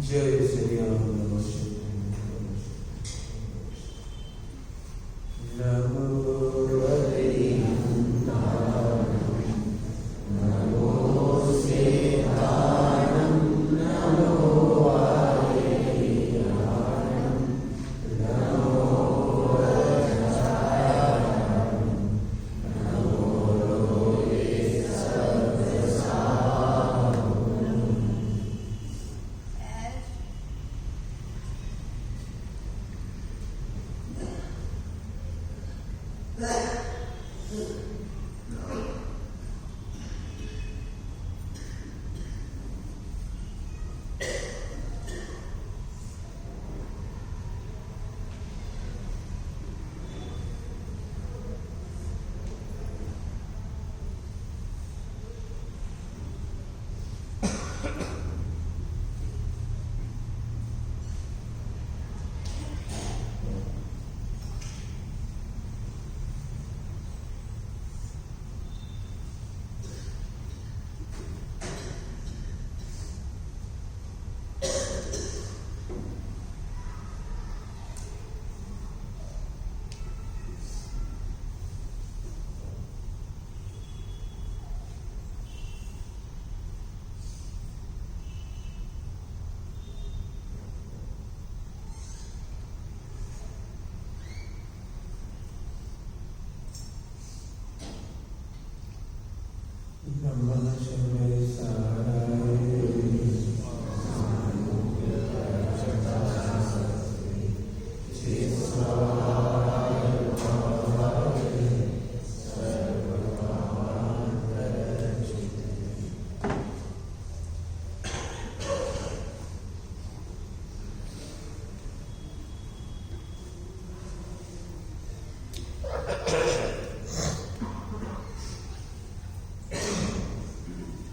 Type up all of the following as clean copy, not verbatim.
जय श्री राम। नमस्ते।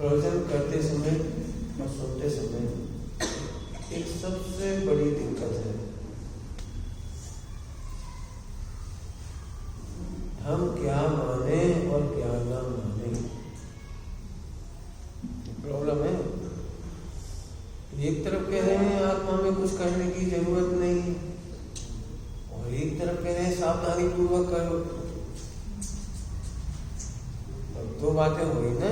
प्रवचन करते समय और सुनते समय एक सबसे बड़ी दिक्कत है, हम क्या माने और क्या ना माने। प्रॉब्लम है। एक तरफ कह रहे हैं आत्मा में कुछ करने की जरूरत नहीं, और एक तरफ कह रहे हैं सावधानी पूर्वक करो। अब दो बातें हुई ना,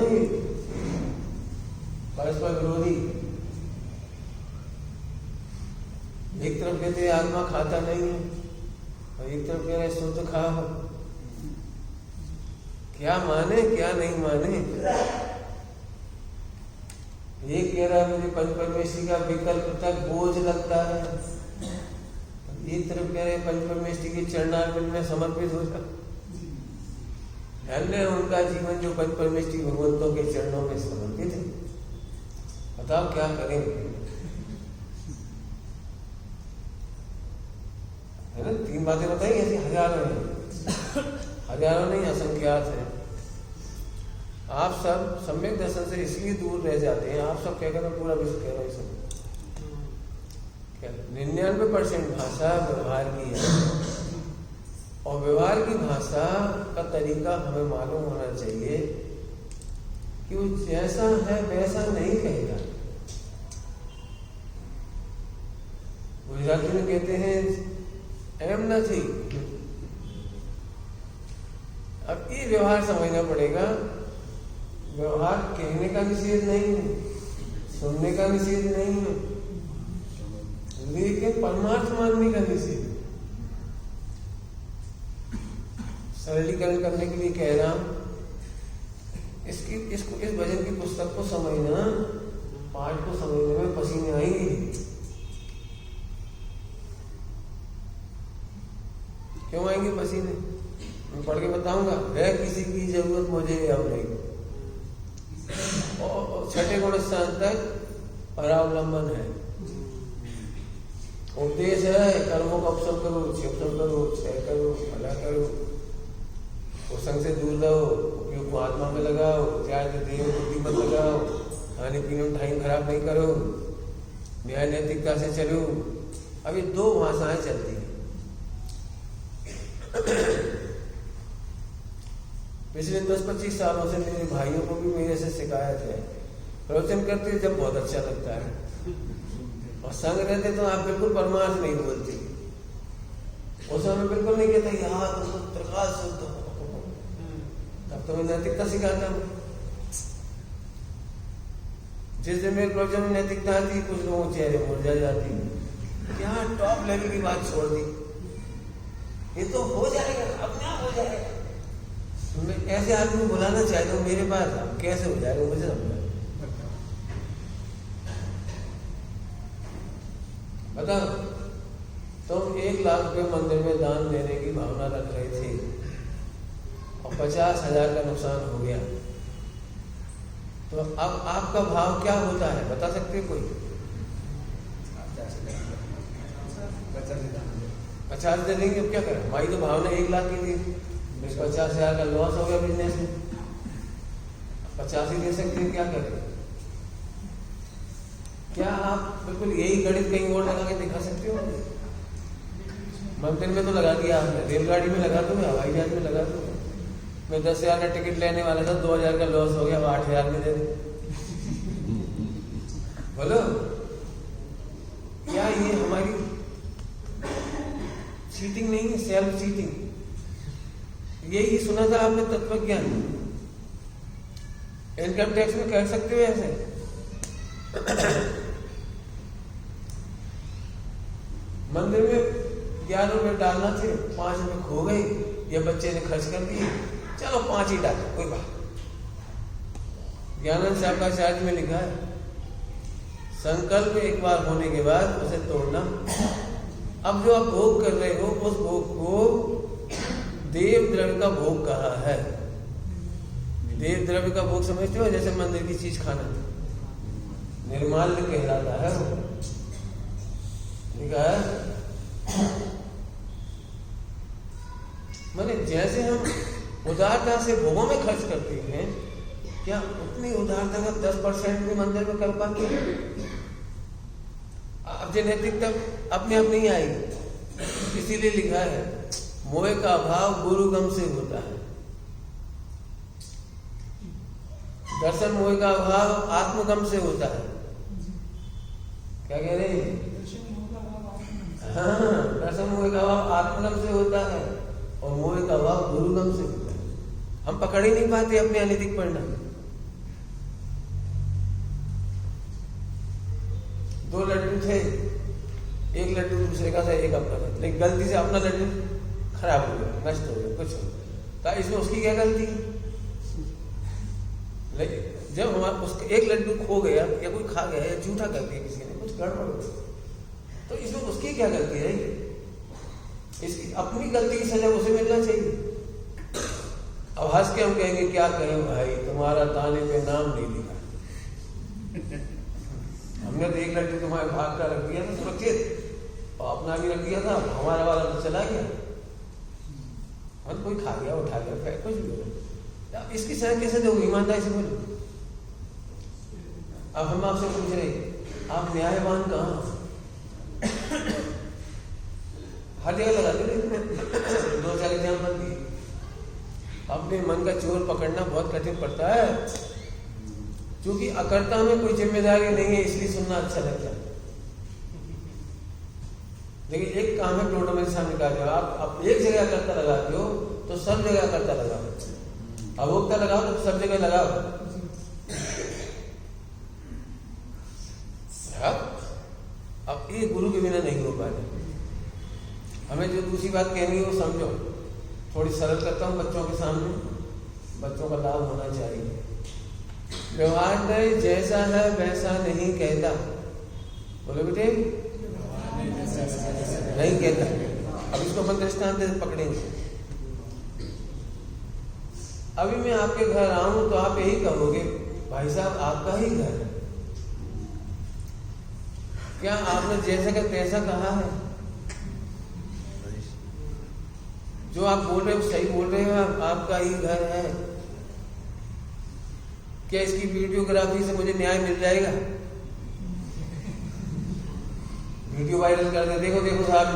परस्पर विरोधी। एक तरफ कहते हैं आत्मा खाता नहीं है, और एक तरफ कह रहे शुद्ध खाओ। क्या माने क्या नहीं माने। एक कह रहा है मुझे पंच परमेष्टि का विकल्प तक बोझ लगता है, एक तरफ कह रहे पंच परमेष्टि के चरणार्पण में समर्पित हो जाए। धन्य उनका जीवन जो पंच परमेष्टि भगवंतों के चरणों में समर्पित है। बताओ क्या करें। है ना, तीन बातें बताई, ऐसी हजारों हैं, हजारों नहीं असंख्यात है। आप सब सम्यक दर्शन से इसलिए दूर रह जाते हैं। आप सब क्या कर रहे, पूरा विश्व कह रहे हैं सब। 99% भाषा व्यवहार की है, और व्यवहार की भाषा का तरीका हमें मालूम होना चाहिए कि वो जैसा है वैसा नहीं कहेगा। गुजराती में कहते हैं एम नथिंग। अब ये व्यवहार समझना पड़ेगा। व्यवहार कहने का निषेध नहीं है, सुनने का निषेध नहीं है, लेकिन परमार्थ मानने का निषेध। सरलीकरण करने के लिए कह रहा हूं, इस भजन की पुस्तक को समझना, पाठ को समझने में पसीने आएंगे। क्यों आएंगे पसीने? मैं पढ़ के बताऊंगा। है किसी की जरूरत मुझे अब नहीं। और छठे गुण स्थान तक परावलंबन है। उद्देश्य है कर्मों का अवसर करो, क्षेत्र करो, क्षय करो, भला करो, संग से दूर रहो, उपयोग को आत्मा में लगाओ, त्याग देह बुद्धि मत लगाओ, खाने पीने में टाइम खराब नहीं करो, न्याय नैतिकता से चलो। अब ये दो भाषाएं चलती हैं। पिछले 10-25 सालों से मेरे भाइयों को भी मेरे से शिकायत है, प्रवचन करते जब बहुत अच्छा लगता है, और संग रहते तो आप बिल्कुल परमार्थ नहीं बोलते, उस समय बिल्कुल नहीं कहता यार तुम तो प्रकाश हो, तब तो मैं नैतिकता सिखाता हूँ। जिस दिन मेरे प्रवचन में नैतिकता आती, कुछ लोगों के चेहरे मुरझा जाती, क्या टॉप लेवल की बात छोड़ दी, ये तो हो जाएगा, अपने आप हो जाएगा। मैं ऐसे आदमी बुलाना चाहता हूँ मेरे पास, अब कैसे हो जाएगा मुझे समझा। बताओ, तुम 1 लाख रुपए मंदिर में दान देने की भावना रख रहे थे और 50,000 का नुकसान हो गया, तो अब आपका भाव क्या होता है बता सकते कोई? 50 दे देंगे, अब क्या करें? हमारी तो भावना 1 लाख की थी, 50,000 का लॉस हो गया बिजनेस में, 50 ही दे सकते हैं, क्या करें? क्या आप बिल्कुल यही गणित कहीं और लगा के दिखा सकते हो? मंदिर में तो लगा दिया आपने, रेलगाड़ी में लगा दो, हवाई जहाज में लगा दो। मैं 10,000 का टिकट लेने वाला था, 2,000 का लॉस हो गया, अब 8,000 में दे दे। बोलो, क्या ये हमारी चीटिंग नहीं है? Self cheating. यही सुना था आपने तत्व ज्ञान। इनकम टैक्स में कह सकते हो ऐसे। मंदिर में 11 रुपए डालना थे, 5 रुपए खो गए, ये बच्चे ने खर्च कर दिए, चलो 5 ही डाल, कोई बात। ज्ञानंद साहब का चार्ज में लिखा है, संकल्प एक बार होने के बाद उसे तोड़ना। अब जो आप भोग कर रहे हो, उस भोग को देव द्रव्य का भोग कहा है। देव द्रव्य का भोग समझते हो? जैसे मंदिर की चीज खाना निर्माल्य कहलाता है वो। लिखा है माने जैसे हम उदारता से भोगों में खर्च करते हैं, क्या उतनी उदारता का 10% भी मंदिर में कर पाते हैं? अब जो नैतिकता अपने आप नहीं आएगी, इसीलिए लिखा है मोह का अभाव गुरुगम से होता है। दर्शन मोह का अभाव आत्मगम से होता है। क्या कह रहे हैं? हाँ, दर्शन मोह का अभाव आत्मगम से होता है और मोह का अभाव गुरुगम से होता है। हम पकड़ ही नहीं पाते अपने अनैतिक परिणाम। 2 लड्डू थे, एक लड्डू दूसरे का था, एक अपना था, लेकिन गलती से अपना लड्डू खराब हो गया, नष्ट हो गया, कुछ हो गया, इसमें उसकी क्या गलती? लेकिन जब हमारा उसका एक लड्डू खो गया या कोई खा गया या झूठा कर दिया किसी ने, कुछ गड़बड़ हो गई, तो इसमें उसकी क्या गलती है? इसकी अपनी गलती की सजा उसे मिलना चाहिए। अब हंस के हम कहेंगे क्या कहें भाई, तुम्हारा ताने पे नाम नहीं लिखा, हमने तो एक लड्डू तुम्हारे भाग का रख दिया था सुरक्षित, और अपना भी रख दिया था, हमारा वाला तो चला गया, कोई खा गया, उठा गया, फिर कुछ भी हो। अब इसकी सजा कैसे दोगे? ईमानदारी से बोलो। अब हम आपसे पूछ रहे, आप न्यायवान कहाँ? हर जगह लगा दे 2-4 एग्जाम्पल दिए। अपने मन का चोर पकड़ना बहुत कठिन पड़ता है, क्योंकि अकर्ता में कोई जिम्मेदारी नहीं है, इसलिए सुनना अच्छा लगता है। लेकिन एक काम है टोटो मेरे सामने कहा जाए, आप एक जगह अकर्ता लगाते हो तो सब जगह अकर्ता लगाओ, अभोक्ता लगाओ तो सब जगह लगाओ। अब ये गुरु के बिना नहीं हो पाएगा। हमें जो दूसरी बात कहनी है वो समझो, थोड़ी सरल करता हूँ बच्चों के सामने, बच्चों का लाभ होना चाहिए। व्यवहार में जैसा है वैसा नहीं कहता, बोलो बेटे, नहीं कहता। अब इसको अपन दृष्टांत पकड़ेंगे। अभी मैं आपके घर आऊं तो आप यही कहोगे, भाई साहब आपका ही घर है, क्या आपने जैसा का तैसा कहा है? जो आप बोल रहे हो सही बोल रहे हो, आपका ही घर है। क्या इसकी वीडियोग्राफी से मुझे न्याय मिल जाएगा? वीडियो वायरल कर दे, देखो देखो साहब,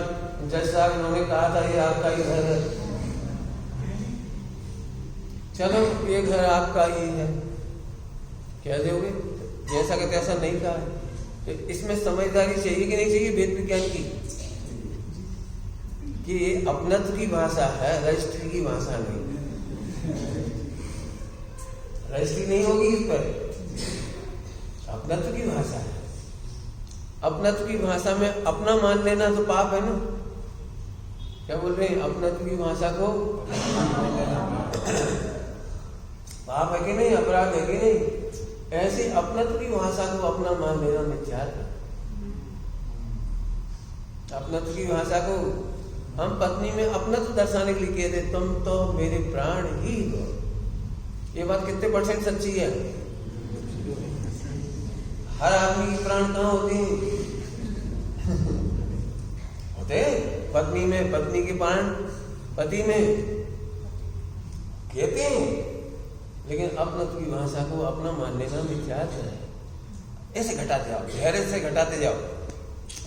जज साहब इन्होंने कहा था ये आपका ही घर है। चलो ये घर आपका ही है, क्या दोगे? जैसा कि तैसा नहीं कहा है, इसमें समझदारी चाहिए कि नहीं चाहिए वेद विज्ञान की, कि ये अपनत्व की भाषा है, रजिस्ट्री की भाषा नहीं। रजिस्ट्री नहीं होगी इस पर, अपनत्व की भाषा है। अपनत्व की भाषा में अपना मान लेना तो पाप है ना। क्या बोल रहे हैं? अपनत्व की भाषा को पाप है कि नहीं, अपराध है कि नहीं? ऐसे अपनत्व की भाषा को अपना मान लेना मिथ्याचार। अपनत्व की भाषा को हम पत्नी में अपनत्व दर्शाने के लिए कहते तुम तो मेरे प्राण ही हो। ये बात कितने % सच्ची है? हर आदमी की प्राण कहाँ होते हैं? होते पत्नी में, पत्नी के प्राण पति में कहते हैं, लेकिन अपनत्व की भाषा को अपना मान लेना मिथ्याचार है। ऐसे घटाते जाओ, धैर्य से घटाते जाओ।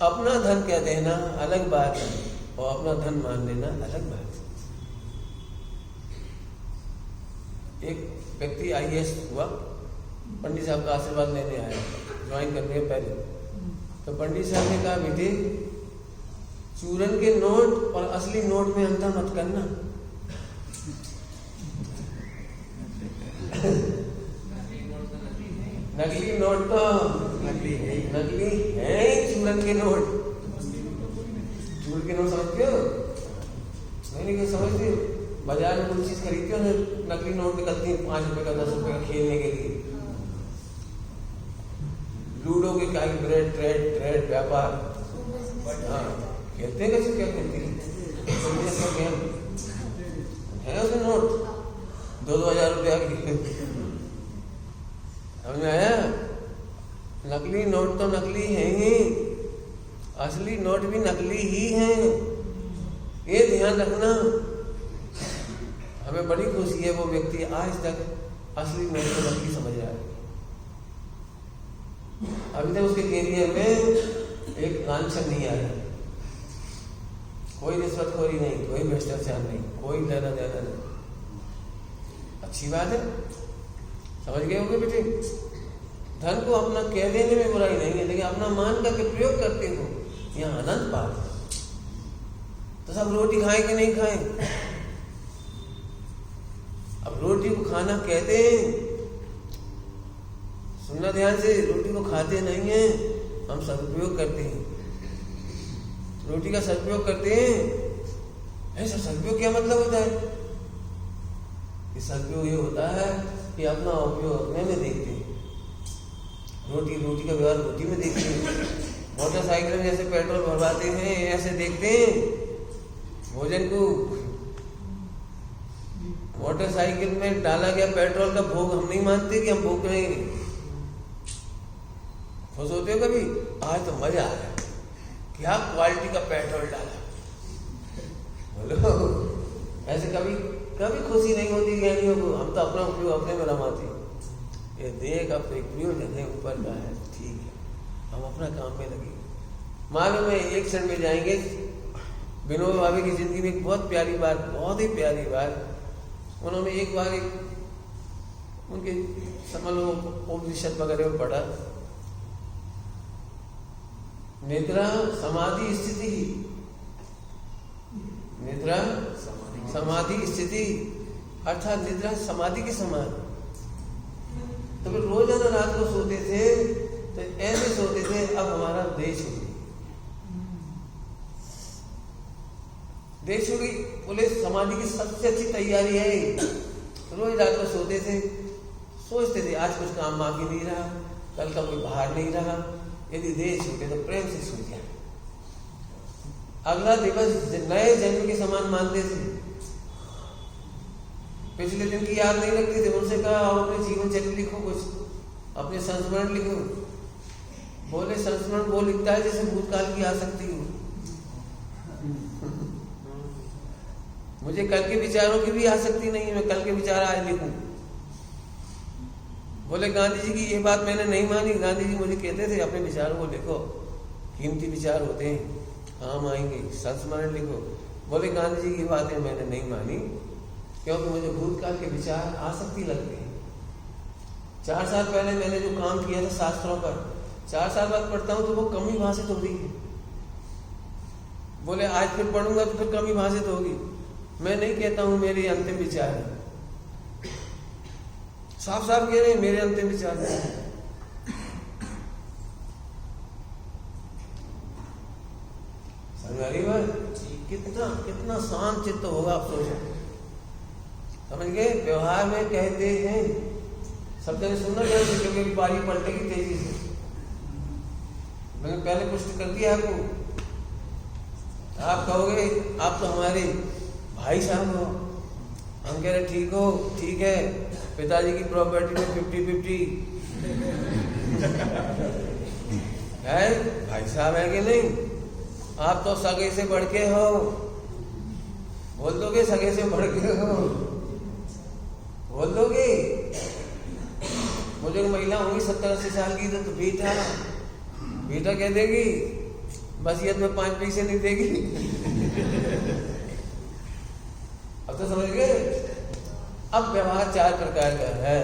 अपना धन कह देना अलग बात है और अपना धन मान लेना अलग बात है। एक व्यक्ति IAS हुआ, पंडित साहब का आशीर्वाद लेने आया ज्वाइन करने के पहले। तो पंडित साहब ने कहा बेटे चूरन के नोट और असली नोट में अंतर मत करना। नकली नोट तो नकली है ही, चूरन के नोट, चूर के नोट समझते हो? नहीं समझते हो? बाजार में कोई चीज खरीदते हो ना, नकली नोट निकलती है 5 रुपए का, 10 रुपए का, खेलने के लिए। लूडो के क्या ट्रेड व्यापार, हाँ खेलते हैं। कैसे क्या खेलते हैं? है उसमें नोट 2-2 हजार रुपया की। समझ में आया? नकली नोट तो नकली है ही, असली नोट भी नकली ही है। ये ध्यान रखना। हमें बड़ी खुशी है वो व्यक्ति आज तक असली नोट को नकली समझ रहा है। अभी तक उसके कैरियर में एक लांछन नहीं आया, कोई रिश्वतखोरी नहीं, कोई भ्रष्टाचार नहीं, कोई लेना देना नहीं। अच्छी बात है, समझ गए होंगे बेटे? धन को अपना कह देने में बुराई नहीं है, लेकिन अपना मान करके प्रयोग करते हो, यहाँ अनंत बात है। तो सब रोटी खाएं कि नहीं खाएं? अब रोटी को खाना कहते हैं, सुनना ध्यान से, रोटी को खाते नहीं है, हम सदुपयोग करते हैं। रोटी का सदुपयोग करते हैं। ऐसा सदुपयोग क्या मतलब होता है? कि सदुपयोग ये होता है कि अपना उपयोग अपने में देखते हैं। रोटी का व्यवहार रोटी में देखते हैं। मोटरसाइकिल में जैसे पेट्रोल भरवाते हैं ऐसे देखते हैं भोजन को। मोटरसाइकिल में डाला गया पेट्रोल का भोग हम नहीं मानते कि हम भोग रहे हैं। खुश होते हो कभी? आज तो मजा आ रहा है, क्या क्वालिटी का पेट्रोल डाला, बोलो। ऐसे कभी खुशी नहीं होती ज्ञानियों को। हम तो अपना उपयोग अपने में रमाते। ये देख अब एक प्रयोजन है ऊपर का है, ठीक है, हम अपना काम में लगे। मालूम है एक क्षण में जाएंगे। विनोद भाभी की जिंदगी में एक बहुत प्यारी बात, बहुत ही प्यारी बात। उन्होंने एक बार उनके समझ लो उपनिषद वगैरह में पढ़ा, निद्रा समाधि स्थिति, निद्रा समाधि स्थिति अर्थात निद्रा समाधि के समान। तो फिर रोजाना रात को सोते थे तो ऐसे सोते थे अब हमारा देश छूट गई, देश छूट गई। बोले समाधि की सबसे अच्छी तैयारी है। रोज रात को सोते थे, सोचते थे आज कुछ काम बाकी नहीं रहा, कल का कोई बाहर नहीं रहा, यदि देश छूटे तो प्रेम से सो जाए। अगला दिवस नए जन्म के समान मानते थे। पिछले दिन की याद नहीं रखते थे। उनसे कहा आप अपने जीवन चरित्र लिखो, कुछ अपने संस्मरण लिखो। बोले संस्मरण वो लिखता है जैसे भूतकाल की आसक्ति हो। मुझे कल के विचारों की भी आसक्ति नहीं है, मैं कल के विचार आज लिखूं। बोले गांधी जी की ये बात मैंने नहीं मानी। गांधी जी मुझे कहते थे अपने विचारों को लिखो, कीमती विचार होते हैं, काम आएंगे, संस्मरण लिखो। बोले गांधी जी की बातें मैंने नहीं मानी क्योंकि मुझे भूतकाल के विचार आसक्ति लगते हैं। 4 साल पहले मैंने जो काम किया था शास्त्रों पर, 4 साल बाद पढ़ता हूँ तो वो कम ही भाषित होगी। बोले आज फिर पढ़ूंगा तो फिर कम ही भाषित होगी। मैं नहीं कहता हूँ मेरे अंतिम विचार है, साफ साफ कह रहे हैं मेरे अंतिम विचार है। समझ कितना कितना शांत चित्त होगा आप सोचो। समझ गए? व्यवहार में कहते हैं सब जगह सुनना चाहिए क्योंकि बारी पलटेगी तेजी से। मैंने पहले पुष्टि कर दिया आपको। आप कहोगे आप तो हमारे भाई साहब हो, हम कह रहे ठीक हो, ठीक है, पिताजी की प्रॉपर्टी में 50-50 है, भाई साहब है कि नहीं? आप तो सगे से बढ़ के हो, बोल दोगे सगे से बढ़ के हो, बोल दोगे। मुझे महिला होंगी 70-80 साल की तो बेटा बेटा कह देगी, वसीयत में 5 पैसे नहीं देगी। अब तो समझ गए। अब व्यवहार 4 प्रकार का है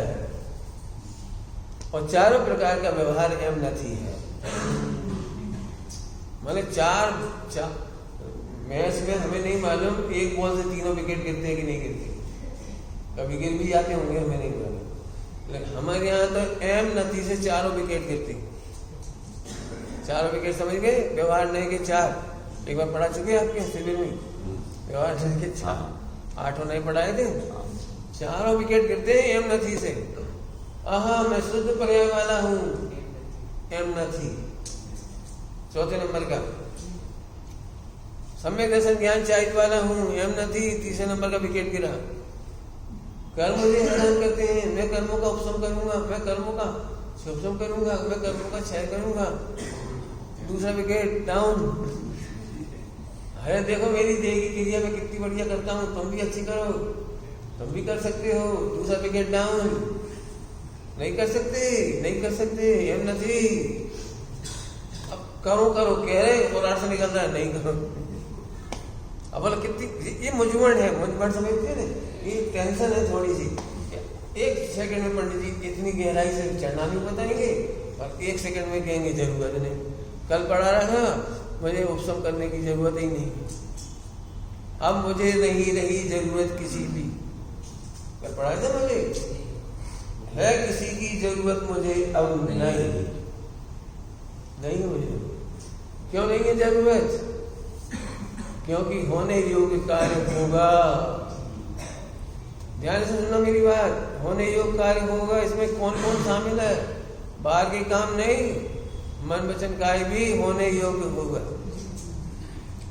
और चारों प्रकार का व्यवहार एम नथी है। माने 4 मैच में हमें नहीं मालूम एक बॉल से 3 विकेट गिरते हैं कि नहीं गिरते, कभी गिर भी जाते होंगे, हमें नहीं मालूम। लेकिन हमारे यहाँ तो एम नथी से 4 विकेट गिरती। 4 विकेट समझ गए? व्यवहार नहीं के 4 एक बार पढ़ा चुके आपके शिविर में। व्यवहार नहीं के 4 8 नहीं पढ़ाए थे। 4 विकेट गिरते हैं एम नथी से। आहा मैं शुद्ध पर्याय वाला हूँ, एम नथी। चौथे नंबर का सम्यक दर्शन ज्ञान चाहिए वाला हूँ, एम नथी। तीसरे नंबर का विकेट गिरा। कर्म मुझे हैरान करते हैं, मैं कर्मों का उपशम करूंगा, मैं कर्मों का उपशम करूंगा, मैं कर्मों का क्षय करूंगा। दूसरा विकेट डाउन। है देखो मेरी देगी क्रिया मैं कितनी बढ़िया करता हूँ, तुम भी अच्छी करो, तुम भी कर सकते हो। दूसरा विकेट डाउन। नहीं कर सकते, नहीं कर सकते, एम नथी। अब करो करो कह रहे और आठ से निकल रहा है नहीं करो। अब बोला कितनी ये मुझमण है, मुझमण समझते हैं ना, ये टेंशन है थोड़ी सी। 1 सेकंड में पंडित जी इतनी गहराई से चढ़ना भी बताएंगे और 1 सेकंड में कहेंगे जरूरत नहीं। कल पढ़ा रहा मुझे उपशम करने की जरूरत ही नहीं, अब मुझे नहीं रही जरूरत किसी की। कल पढ़ा था मुझे है किसी की जरूरत मुझे अब नहीं, नहीं है मुझे। क्यों नहीं है जरूरत? क्योंकि होने योग्य कार्य होगा। ध्यान से सुनना मेरी बात, होने योग्य कार्य होगा। इसमें कौन कौन शामिल है? बाहर के काम नहीं, मन वचन काय भी होने योग्य होगा।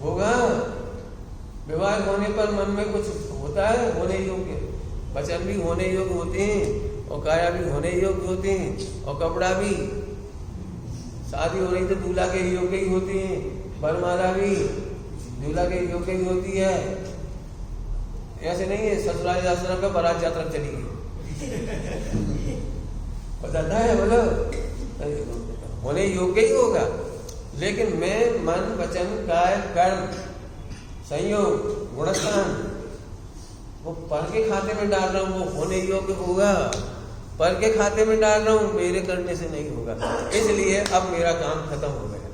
होगा विवाह होने पर मन में कुछ होता है होने योग्य, वचन भी होने योग्य होते हैं और काया भी होने योग्य होते हैं और कपड़ा भी। शादी हो रही तो दूल्हा के योग्य ही होते हैं, वरमाला भी दूल्हा के योग्य ही होती है। ऐसे नहीं है ससुराल आश्रम का बारात यात्रा चली गई बताता है बोलो होने योग्य ही होगा। लेकिन मैं मन वचन काय कर्म संयोग गुणस्थान वो पर के खाते में डाल रहा हूँ, वो होने योग्य होगा। पर के खाते में डाल रहा हूँ, मेरे करने से नहीं होगा। इसलिए अब मेरा काम खत्म हो गया।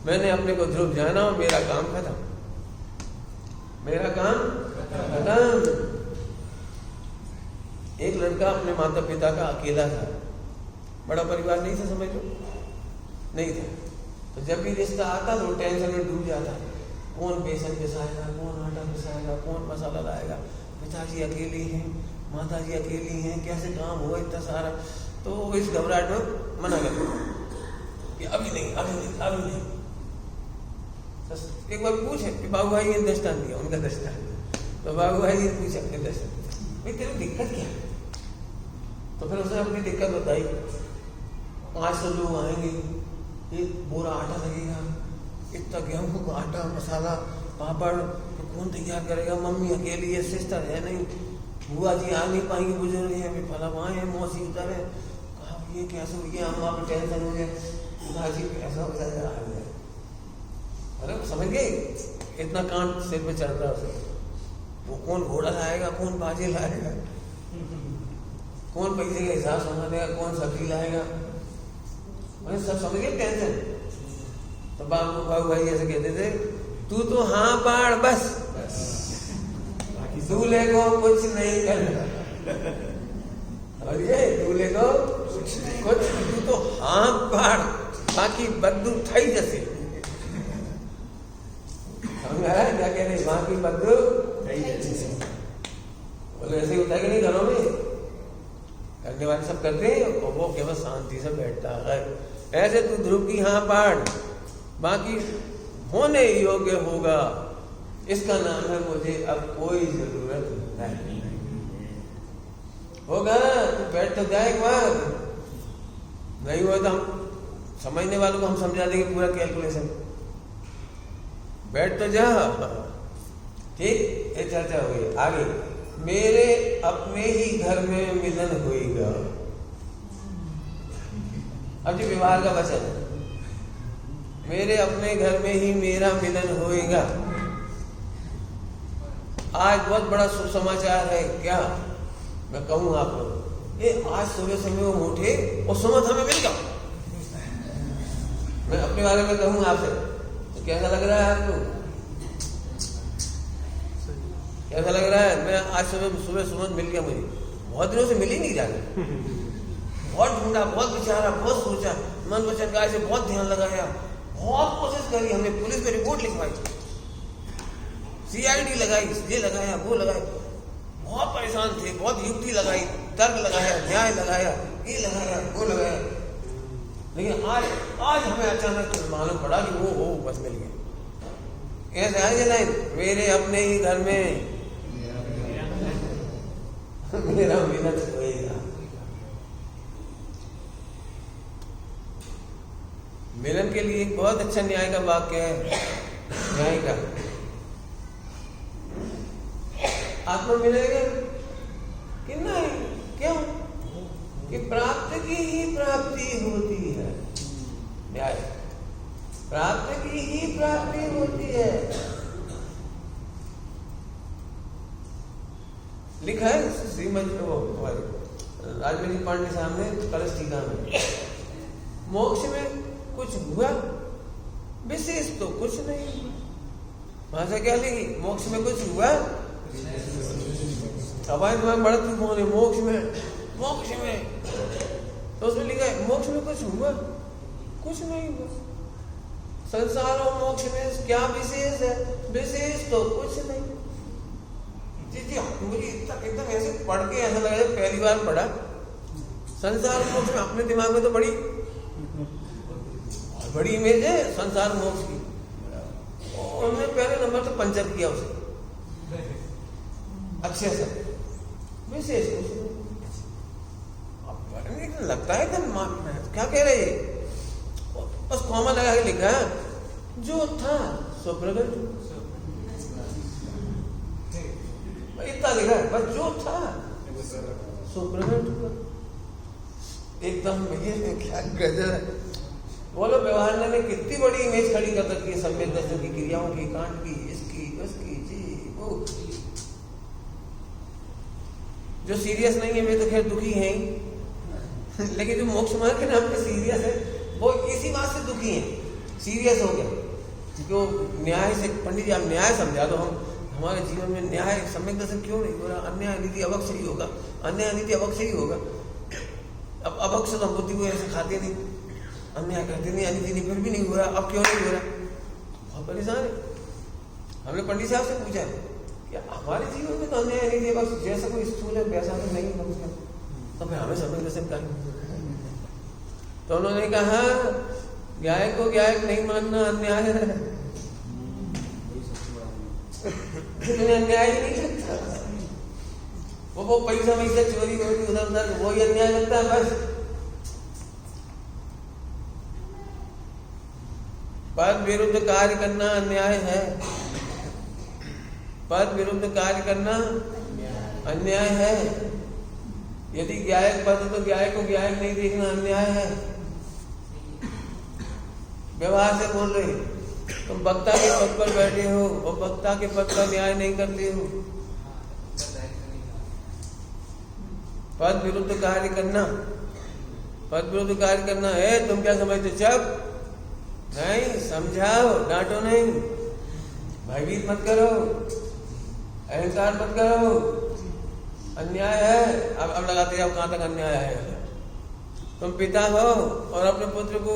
मैंने अपने को ध्रुव जाना और मेरा काम खत्म, मेरा काम खत्म। एक लड़का अपने माता पिता का अकेला था, बड़ा परिवार नहीं था, समझ लो नहीं था। तो जब भी रिश्ता आता तो टेंशन में डूब जाता, कौन बेसन पिसाएगा, कौन आटा पिसाएगा, कौन मसाला लाएगा, पिताजी अकेले हैं, माताजी अकेली हैं, कैसे काम होगा इतना सारा। तो इस घबराहट में मना कर कि अभी नहीं अभी नहीं अभी नहीं। एक बार पूछे कि बाबू भाई ने दृष्टान दिया, उनका दृष्टान। तो बाबू भाई ने पूछा अपने दृष्टान, भाई तेरी दिक्कत क्या है? तो फिर उसने अपनी दिक्कत बताई। 500 लोग आएंगे, 1 बोरा आटा लगेगा, इतना गेहूं का आटा, मसाला, पापड़ तो कौन तैयार करेगा? मम्मी अकेली है, सिस्टर है नहीं, बुआ जी आ नहीं पाएंगे, बुजुर्ग हैं, अभी फला वहाँ है, मौसी उधर है। कहा ये कैसे हो गया? हम आप टेंशन हो गया, जी ऐसा हो जाएगा। अरे समझ गए इतना कांट सिर पे चढ़ रहा उसे। वो कौन घोड़ा लाएगा, कौन बाजे लाएगा, कौन पैसे का हिसाब समझ देगा, कौन सब्जी लाएगा। मैं सब समझ गए टेंशन। तो बाबू भाई ऐसे कहते थे, तू तो हाँ पाड़ बस, दूल्हे को कुछ नहीं करना। और ये दूल्हे को कुछ, तू तो हाँ पाड़, बाकी बद्दू थाई जैसे। समझ आया क्या कह रहे? बाकी बद्दू थाई जैसे। बोले ऐसे होता है कि नहीं घरों में? करने वाले सब करते हैं और वो केवल शांति से बैठता है। ऐसे तू ध्रुव की हाँ पाड़, बाकी होने योग्य होगा, इसका नाम है मुझे अब कोई जरूरत नहीं। होगा तू बैठ तो जाए एक बार, नहीं हुआ तो हम समझने वालों को हम समझा देंगे पूरा कैलकुलेशन। बैठ तो जा, ठीक। ये चर्चा हुई आगे। मेरे अपने ही घर में मिलन होएगा। अब जो विवाह का वचन, मेरे अपने घर में ही मेरा मिलन होएगा। आज बहुत बड़ा सुसमाचार है क्या मैं कहूँ आप लोग, ये आज सुबह समय वो उठे और सुमत हमें मिल गया। मैं अपने बारे में कहूँ आपसे तो कैसा लग रहा है आपको? कैसा लग रहा है? मैं आज सुबह सुमत मिल गया मुझे, बहुत दिनों से मिल ही नहीं जाता। बहुत ढूंढा, बहुत विचारा, बहुत सोचा, मन वचन काया से बहुत ध्यान लगाया, बहुत कोशिश करी। हमने पुलिस में रिपोर्ट लिखवाई, CID लगाई, ये लगाया, वो लगाया, बहुत परेशान थे, बहुत युक्ति लगाई, तर्क लगाया, न्याय लगाया, ये लगाया, वो लगाया, लेकिन आज हमें अचानक मालूम पड़ा कि वो बस मिल गया। ऐसे आगे लाइन, मेरे अपने ही घर में मेरा मिलन होएगा। मिलन के लिए एक बहुत अच्छा न्याय का वाक्य है, न्याय का, आत्मा मिलेगा कि नहीं? क्यों? कि प्राप्त की ही प्राप्ति होती है। न्याय, प्राप्त की ही प्राप्ति होती है। लिखा है श्रीमद राजमणि पांडे साहब ने कलश टीका में, मोक्ष में कुछ हुआ विशेष तो कुछ नहीं हुआ। भाषा क्या लिखी? मोक्ष में कुछ हुआ। अब बड़ा तू बोले मोक्ष में तो उसमें लिखा है मोक्ष में कुछ हुआ, कुछ नहीं हुआ। संसार और मोक्ष में क्या विशेष है? विशेष तो कुछ नहीं। जी मुझे एकदम ऐसे पढ़ के ऐसा लगा पहली बार पढ़ा। संसार मोक्ष में अपने दिमाग में तो बड़ी इमेज है संसार मोक्ष की, और उन्होंने पहले नंबर तो पंचर किया उसे अच्छे से, विशेष कुछ लगता है एकदम क्या कह रहे हैं, बस कॉमा लगा के लिखा है जो था सो प्रकट, इतना लिखा है बस, जो था सो प्रकट। एकदम ये क्या गजब है। बोलो व्यवहार ने कितनी बड़ी इमेज खड़ी कर रखी है सम्यक दर्शन की, क्रियाओं की, कांड की, इसकी उसकी, जी वो। जो सीरियस नहीं है वे तो खैर दुखी हैं ही, लेकिन जो मोक्ष मार्ग के नाम पे सीरियस है वो इसी बात से दुखी हैं, सीरियस हो गए। जो न्याय से, पंडित जी आप न्याय समझा दो, हम हमारे जीवन में न्याय सम्यक दर्शन क्यों नहीं हो रहा? अन्याय नीति अवक्ष ही होगा, अन्याय नीति अवक्ष ही होगा। अब अवक्ष तो बुद्धि को ऐसे खाते नहीं, अन्याय करते नहीं, अनिति नहीं, फिर भी नहीं हो रहा। अब क्यों नहीं हो रहा? बहुत परेशान है। हमने पंडित साहब से पूछा कि हमारे जीवन में तो अन्याय नहीं थे, बस जैसा कोई स्थूल है वैसा तो नहीं है, तो फिर हमें सम्यक दर्शन करना। तो उन्होंने कहा गायक को गायक नहीं मानना अन्याय है। अन्याय ही नहीं लगता, वो पैसा वैसा चोरी वोरी उधर उधर वही अन्याय लगता है बस। पद विरुद्ध कार्य करना अन्याय है, पद विरुद्ध कार्य करना अन्याय है। यदि गायक पद तो गायक को गायक नहीं देखना अन्याय है। व्यवहार से बोल रहे, तुम वक्ता के पद पर बैठे हो और वक्ता के पद का न्याय नहीं करते हो। पद विरुद्ध कार्य करना पद विरुद्ध कार्य करना है। तुम क्या समझते? चुप नहीं, समझाओ, डांटो नहीं, भयभीत मत करो, अहंकार मत करो। अन्याय है, अब लगाते जाओ कहाँ तक अन्याय है। तुम पिता हो और अपने पुत्र को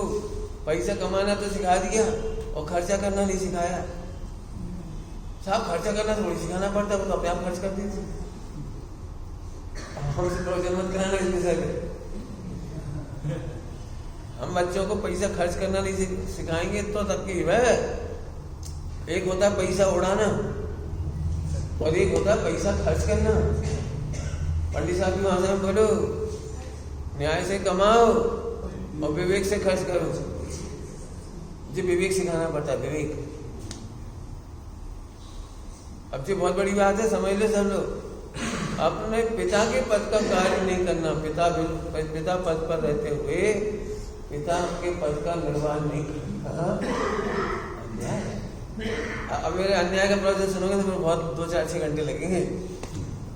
पैसा कमाना तो सिखा दिया और खर्चा करना नहीं सिखाया। साहब खर्चा करना थोड़ी सिखाना पड़ता, वो तो अपने आप खर्च कर दीजिए। हमसे प्रवचन मत कराना इस विषय पे। हम बच्चों को पैसा खर्च करना नहीं सिखाएंगे तो तकलीफ है। एक होता है पैसा उड़ाना और एक होता है पैसा खर्च करना। पंडित साहब की भाषा में बोलो, न्याय से कमाओ और विवेक से खर्च करो। मुझे विवेक सिखाना पड़ता है, विवेक। अब जो बहुत बड़ी बात है, समझ लो सब लोग। अपने पिता के पद का कार्य नहीं करना, पिता पद पर रहते हुए पिता के पद का निर्वाह नहीं करना अन्याय है। अब मेरे अन्याय का प्रवचन सुनोगे तो फिर बहुत 2-4-6 घंटे लगेंगे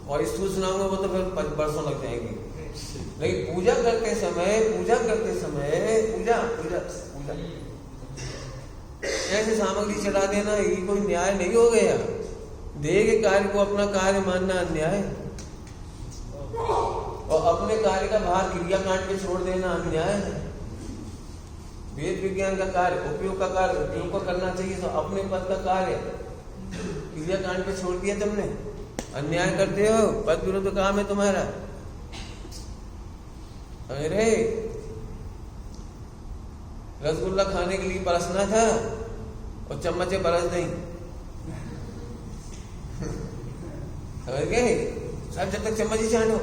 और इसको सुनाऊंगा वो तो फिर बरसों लग जाएंगे। लेकिन पूजा करते समय ऐसे सामग्री चढ़ा देना ये कोई न्याय नहीं हो गया। देह के कार्य को अपना कार्य मानना अन्याय और अपने कार्य का भार क्रियाकांड पे छोड़ देना अन्याय है। वेद विज्ञान का कार्य उपयोग को करना चाहिए, तो अपने पद का कार्य क्रियाकांड पे छोड़ दिया तुमने, अन्याय करते हो। पद विरुद्ध काम है तुम्हारा। अरे रसगुल्ला खाने के लिए परसना था और चम्मच से परस नहीं, समझ गए? सब जब तक चम्मच ही छानो,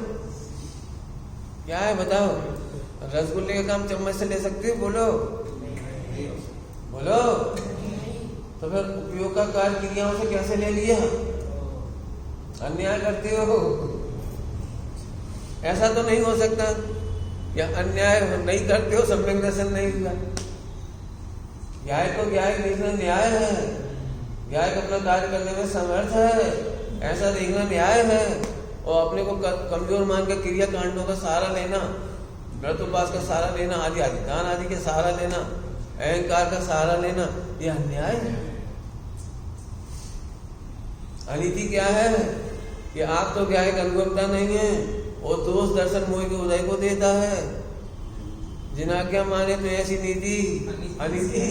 क्या है बताओ? रसगुल्ले का काम चम्मच से ले सकते हो? बोलो। तो फिर उपयोग का कार्य क्रियाओं से कैसे ले लिया? अन्याय करते हो। ऐसा तो नहीं हो सकता या अन्याय नहीं करते हो, सम्यक दर्शन नहीं हुआ। न्याय को न्याय देखना न्याय है, न्याय को अपना कार्य करने में समर्थ है, ऐसा देखना न्याय है। और अपने को कमजोर मानकर क्रिया कांडों का सहारा लेना, व्रत उपवास का सहारा लेना, आदि दान आदि के सहारा लेना, अहंकार का सहारा लेना, यह अन्याय है। अनीति क्या है? कि आप तो क्या है, अनुगमता नहीं है और दोष दर्शन मोह के उदय को देता है। जिना क्या माने तो ऐसी नीति अनीति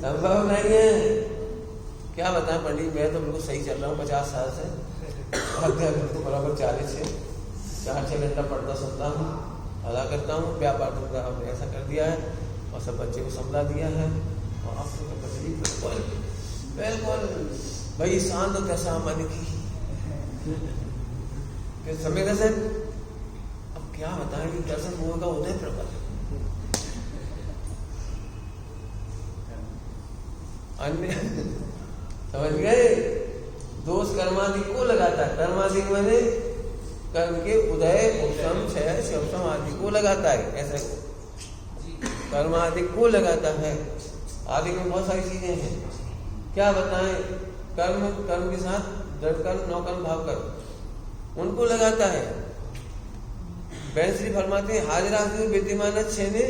संभव नहीं है। क्या बताएं पंडित, मैं तो बिल्कुल सही चल रहा हूँ 50 साल से, तो बराबर 4-6 घंटा पढ़ता सुनता हूँ, अदा करता हूँ। व्यापार धंधा हमने ऐसा कर दिया है और सब बच्चे को संभला दिया है। और आपको बिल्कुल भाई शांत दशा मन की समय दर्शन। अब क्या बताएं कि दर्शन मोह का उदय प्रबल अन्य समझ गए? दोष कर्मादि को लगाता है। कर्मादि मैंने कर्म के उदय, उपशम, क्षय, शिवशम आदि को लगाता है। ऐसे कर्म आदि को लगाता है। आदि में बहुत सारी चीजें हैं, क्या बताएं? कर्म के साथ दृढ़ कर्म, नौकर्म, भाव कर्म उनको लगाता है। बैंश्री फरमाते हाजरा विद्यमान छेने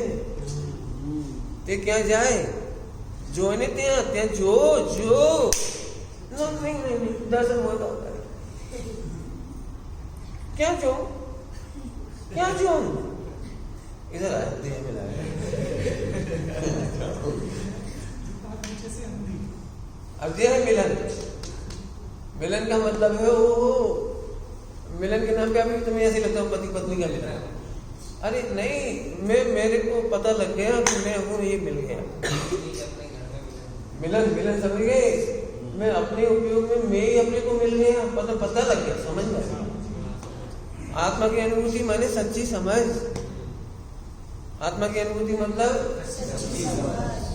ते क्या जाए जो ने त्या जो नहीं दर्शन होता है। क्या जो इधर आया, देह में लाया। अब देह मिलन का मतलब है वो मिलन के नाम पे अभी तुम्हें ऐसे लगता है पति पत्नी का मिलन। अरे नहीं, मेरे को पता लग गया कि मैं हूँ, ये मिल गया। मिलन समझ गए? मैं अपने उपयोग में मैं ही अपने को मिल गया, पता लग गया, समझ गया। आत्मा की अनुभूति माने सच्ची समझ। आत्मा की अनुभूति मतलब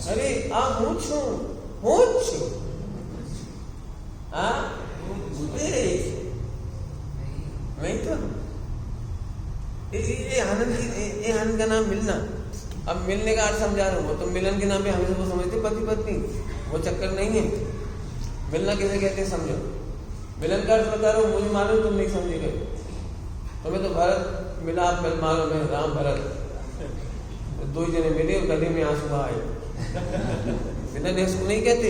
अरे आप नहीं तो ये आनंद का नाम मिलना। अब मिलने का अर्थ समझा रहा हूँ, तो मिलन के नाम पे हमेशा वो समझते पति पत्नी, वो चक्कर नहीं है। मिलना किसे कहते हैं समझो। मिलन का अर्थ बता रहा हूँ, मुझे मालूम तुम नहीं समझे गए। तुम्हें तो भरत मिला, आप मालूम है राम भरत, दो ही जने मिले और गले में आंसू आए। बिना देश को नहीं कहते।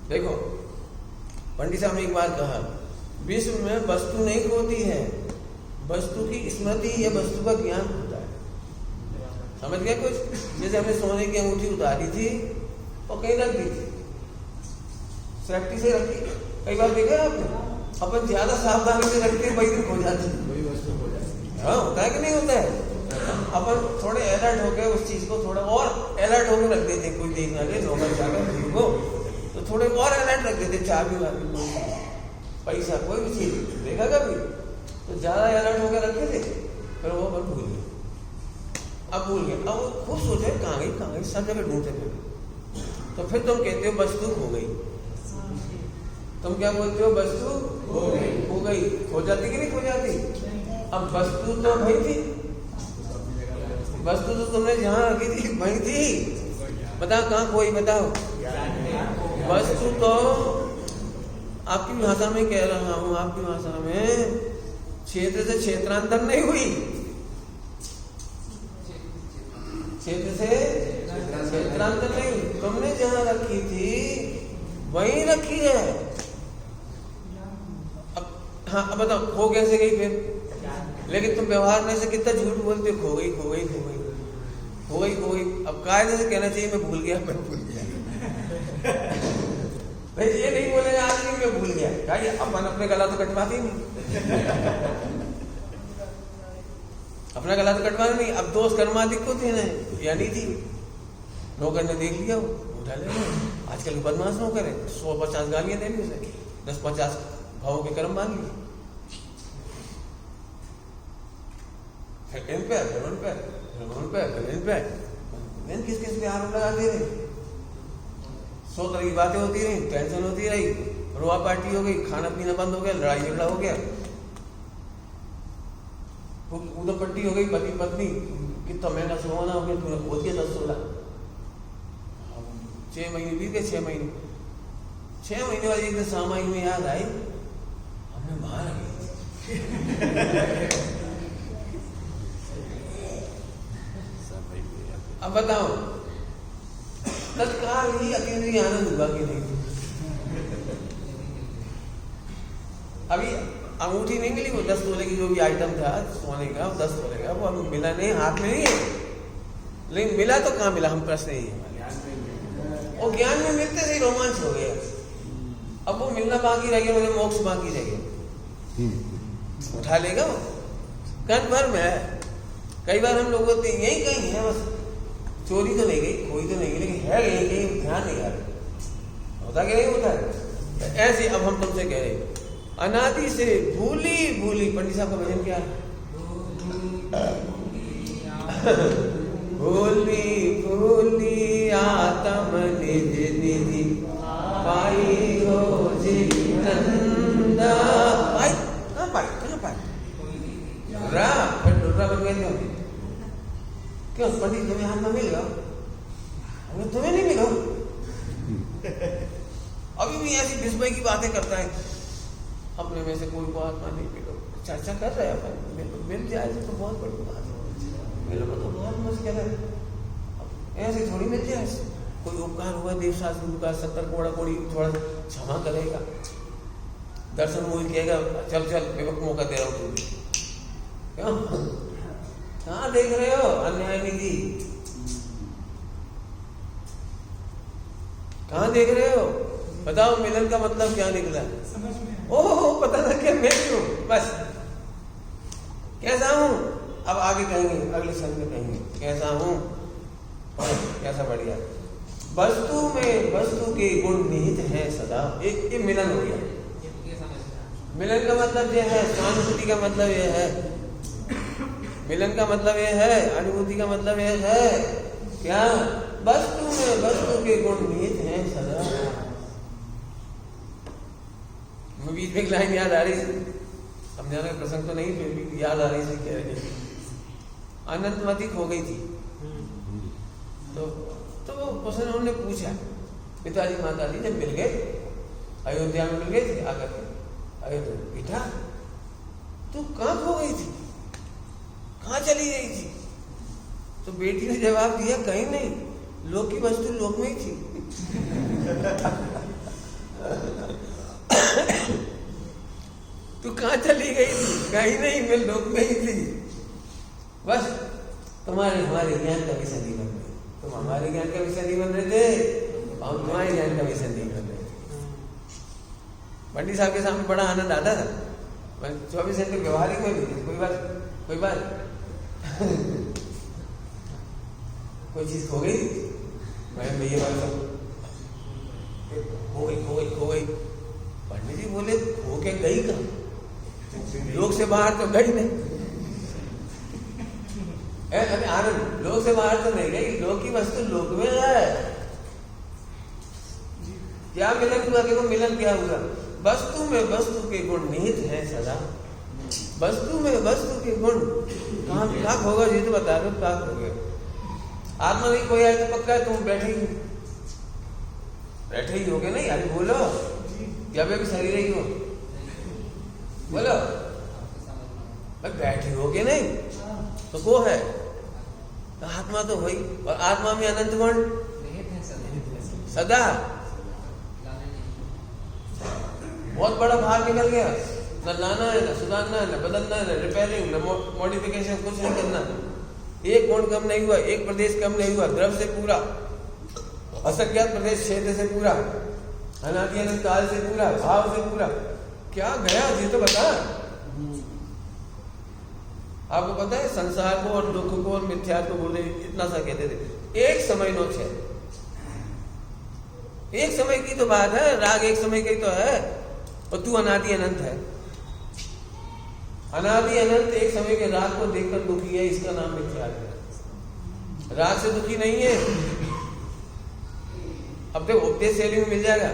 देखो पंडित साहब ने एक बार कहा, विश्व में वस्तु नहीं होती है, वस्तु की स्मृति या वस्तु का ज्ञान होता है। समझ गए कुछ? जैसे हमने सोने की अंगूठी उतारी थी और कहीं रख दी थी, सेफ्टी से रखी। कई बार देखा आपने, अपन ज्यादा सावधानी से रखते वही दिन खो जाती है, वही वस्तु खो जाती है। हाँ, होता है कि नहीं होता है? अपन थोड़े अलर्ट हो गए, उस चीज को थोड़ा और अलर्ट होकर रख देते। कोई देख ना ले, नौकर चाकर को तो थोड़े और अलर्ट रख देते। चाबी वाबी, पैसा, कोई भी चीज देखा कभी तो ज्यादा अलर्ट होकर रखे थे, फिर वो अपन भूल गए। अब भूल गए, अब वो खूब सोचे कहाँ गई, सब जगह ढूंढते फिर। तो फिर तुम कहते हो वस्तु खो गई। तुम क्या बोलते हो? वस्तु खो गई। खो जाती कि नहीं खो जाती? अब वस्तु तो भाई थी, वस्तु तो तुमने जहां रखी थी वही थी। बताओ कहाँ खोई? बताओ। वस्तु तो आपकी भाषा में कह रहा हूं, आपकी भाषा में क्षेत्र से क्षेत्रांतर नहीं हुई, क्षेत्र से क्षेत्रांतर नहीं। तुमने जहां रखी थी वहीं रखी है। अब हाँ, अब बताओ खो कैसे गई फिर? लेकिन तुम व्यवहार में से कितना झूठ बोलते, खो गई खो गई खो गई खो गई खो गई। अब कायदे से कहना चाहिए मैं भूल गया, मैं भूल गया। भाई ये नहीं बोलेगा आदमी मैं भूल गया, क्या ये अपन अपने गला तो कटवाते ही नहीं। अपना गला तो कटवाना नहीं। अब दोस्त कर्माधिक को थे ना, या नहीं थी, नौकर ने देख लिया, वो उठा ले। आजकल के बदमाश नौकर है, 150 गालियां दे दी उसे, 10-50 भावों के कर्म मान लिए। इन पे उन पे किस किस पे आरोप लगाते रहे। 100 तरह की बातें होती रही, टेंशन होती रही, रोआ पार्टी हो गई, खाना पीना बंद हो गया, लड़ाई झगड़ा हो गया, उधर पट्टी हो गई। पति पत्नी कितना महंगा सोना हो गया, तूने खोद के 10 सोना। 6 महीने बीत गए, 6 महीने वाली एक दिन सामाई में याद आई, हमने बाहर गई। अब बताओ तत्काल ही अकेले आनंद हुआ कि नहीं? अभी अंगूठी नहीं मिली, वो 10 तोले की जो भी आइटम था सोने का, 10 तोले का, वो अभी मिला नहीं, हाथ में नहीं है। लेकिन मिला तो कहाँ मिला, हम प्रश्न ही है। और ज्ञान में मिलते से रोमांच हो गया। अब वो मिलना बाकी रह गया, मतलब मोक्ष बाकी रह गया। उठा लेगा वो कन्फर्म है। कई बार हम लोग होते यही कहीं है, बस चोरी तो नहीं गई, कोई तो नहीं गई, लेकिन है कहीं ध्यान नहीं आ रहा। होता क्या नहीं होता है? ऐसे अब हम तुमसे कह रहे अनादि से भूली। पंडित साहब का भजन क्या है? भूली आत्म निज निधि पाई हो जिनंदा। कहाँ पाई? डुर्रा बन गए क्यों? पंडित तुम्हें हाथ में मिल गया, हमें तुम्हें नहीं मिला। अभी भी ऐसी विस्मय की बातें करता है, अपने में से कोई को आत्मा नहीं मिलो। चर्चा कर रहे हैं, मिल जाए तो बहुत बड़ी बात है, मिलो तो बहुत मुश्किल है। ऐसे थोड़ी मिल जाए, कोई उपकार हुआ देव शास्त्र का 70 कोड़ा कोड़ी थोड़ा क्षमा करेगा, दर्शन मूल कहेगा चल बेवक मौका दे रहा हूँ तुझे। क्यों? कहाँ देख रहे हो अन्याय निधि? कहाँ देख रहे हो? बताओ मिलन का मतलब क्या निकला? ओह पता ना क्या मैं क्यों, बस कैसा हूं? अब आगे कहेंगे, अगले सन में कहेंगे कैसा हूं, कैसा बढ़िया। वस्तु के गुण निहित है सदा। एक मिलन हो गया। मिलन का मतलब यह है, स्वानुभूति का मतलब यह है, मिलन का मतलब यह है, अनुभूति का मतलब यह है क्या? वस्तु के गुण निहित हैं सदा। बीच में एक लाइन याद आ रही थी, समझाने का प्रसंग तो नहीं, फिर भी याद आ रही थी, कह रही थी अनंतमती खो गई थी। तो उसने उन्होंने पूछा, पिताजी माताजी जब मिल गए, अयोध्या में मिल गए थे आकर के, अयोध्या बेटा तू कहाँ खो गई थी, कहाँ चली गई थी? तो बेटी ने जवाब दिया, कहीं नहीं, लोक की वस्तु लोक में ही थी। तू कहाँ चली गई थी? कहीं नहीं, मैं लोक में ही थी। बस तुम्हारे हमारे ज्ञान का विषय नहीं बन रहे, तुम हमारे ज्ञान का विषय नहीं बन रहे थे, हम तुम्हारे ज्ञान का विषय नहीं बन रहे। पंडित साहब के सामने बड़ा आनंद आता था। मैं 24 घंटे व्यवहारिक में भी कोई बात कोई चीज खो गई, मैं ये बात खो गई। पंडित जी बोले, खो के गई कहाँ? लोक से बाहर तो गई नहीं। अरे आनंद, लोक से बाहर तो नहीं गई, लोक की वस्तु लोक में है। क्या मिलन हुआ? देखो मिलन क्या हुआ? वस्तु में वस्तु के गुण निहित है सदा। वस्तु में वस्तु के गुण कहाँ होगा? ये तो बता दो, कहाँ हो गया? आत्मा नहीं कोई है तो पक्का है, तुम बैठे ही होगे नहीं? अरे बोलो, क्या भी शरीर ही हो? बोलो, बैठे होगे नहीं तो वो है, तो आत्मा तो वही। और आत्मा में अनंत गुण सदा। बहुत बड़ा भार निकल गया, न लाना है, न सुधारना है, न बदलना है, न रिपेयरिंग, न मॉडिफिकेशन, कुछ नहीं करना। एक गुण कम नहीं हुआ, एक प्रदेश कम नहीं हुआ, द्रव से पूरा, असंख्यात प्रदेश क्षेत्र से पूरा, अनादि अनंत काल से पूरा, भाव से पूरा। क्या गया ये तो बता। आपको पता है संसार को और दुख को और मिथ्या को बोले इतना सा कहते थे, एक समय नो छे। एक समय की तो बात है, राग एक समय की तो है, और तू अनादि अनंत है। अनादि अनंत एक समय के राग को देखकर दुखी है, इसका नाम मिथ्या है। राग से दुखी नहीं है। अब देखो उपदेश शैली में मिल जाएगा,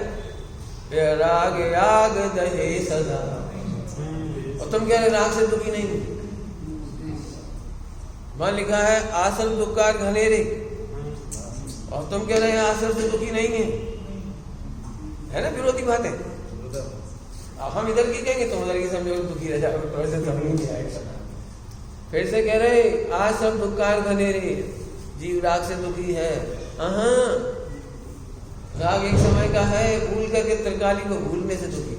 राग याग दहे सदा, और तुम कह रहे राग से दुखी नहीं हो। वहां लिखा है आसर दुखकार घनेरे, और तुम कह रहे हैं आसर से दुखी नहीं है ना? विरोधी बात है। अब हम इधर की कहेंगे, तुम उधर की समझो, दुखी रह जाओ, तो ऐसे समझ नहीं आएगा। फिर से कह रहे आसर दुखकार घनेरे, जीव राग से दुखी है। राग एक समय का है, भूल करके त्रिकाली को भूलने से दुखी।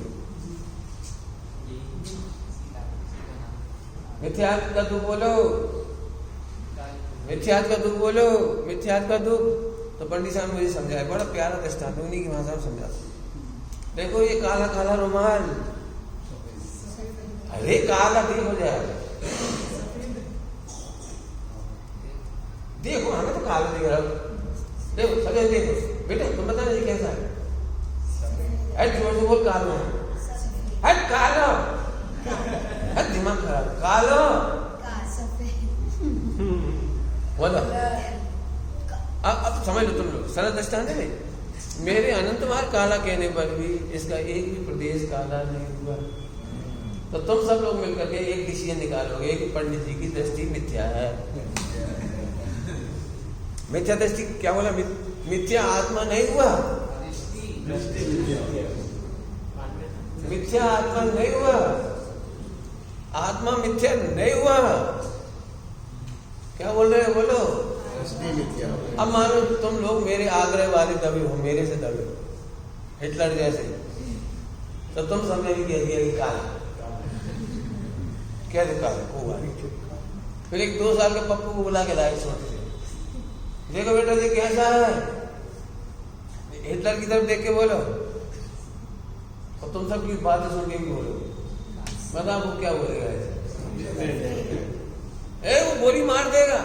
मिथ्यात्व का दुख बोलो, मिथ्यात्व का दुख बोलो, मिथ्यात्व का दुख। तो पंडित साहब मुझे समझाया, बड़ा प्यारा दृष्टांत, उन्हीं की भाषा में समझाता। देखो ये काला काला रुमाल, अरे काला ठीक हो जाएगा। देखो हमें तो काला दिख रहा, देखो सजा, देखो बेटा तुम बताना ये कैसा है? अरे जोर से बोल, काला है। अरे काला, अरे दिमाग खराब, काला बोलो। अब समझ लो तुम लोग, सरल दृष्टांत है। मेरे अनंत बार काला कहने पर भी इसका एक भी प्रदेश काला नहीं हुआ। तो तुम सब लोग मिलकर के एक डिसीजन निकालोगे कि पंडित जी की दृष्टि मिथ्या है। मिथ्या दृष्टि क्या बोला? मिथ्या आत्मा नहीं हुआ, मिथ्या आत्मा नहीं हुआ, आत्मा मिथ्या नहीं हुआ। क्या बोल रहे हो? बोलो। अब मानो तुम लोग मेरे आग्रह वाले दबे हो, मेरे से दबे हो, हिटलर जैसे, तो तुम सबने भी कह दिया कि काला, क्या काला को। फिर एक 2 साल के पप्पू को बुला के लाए, देखो बेटा ये कैसा है, हिटलर की तरफ देख के बोलो, और तुम सब की बातें सुन के भी बोलो। बताओ वो क्या बोलेगा? वो गोली मार देगा,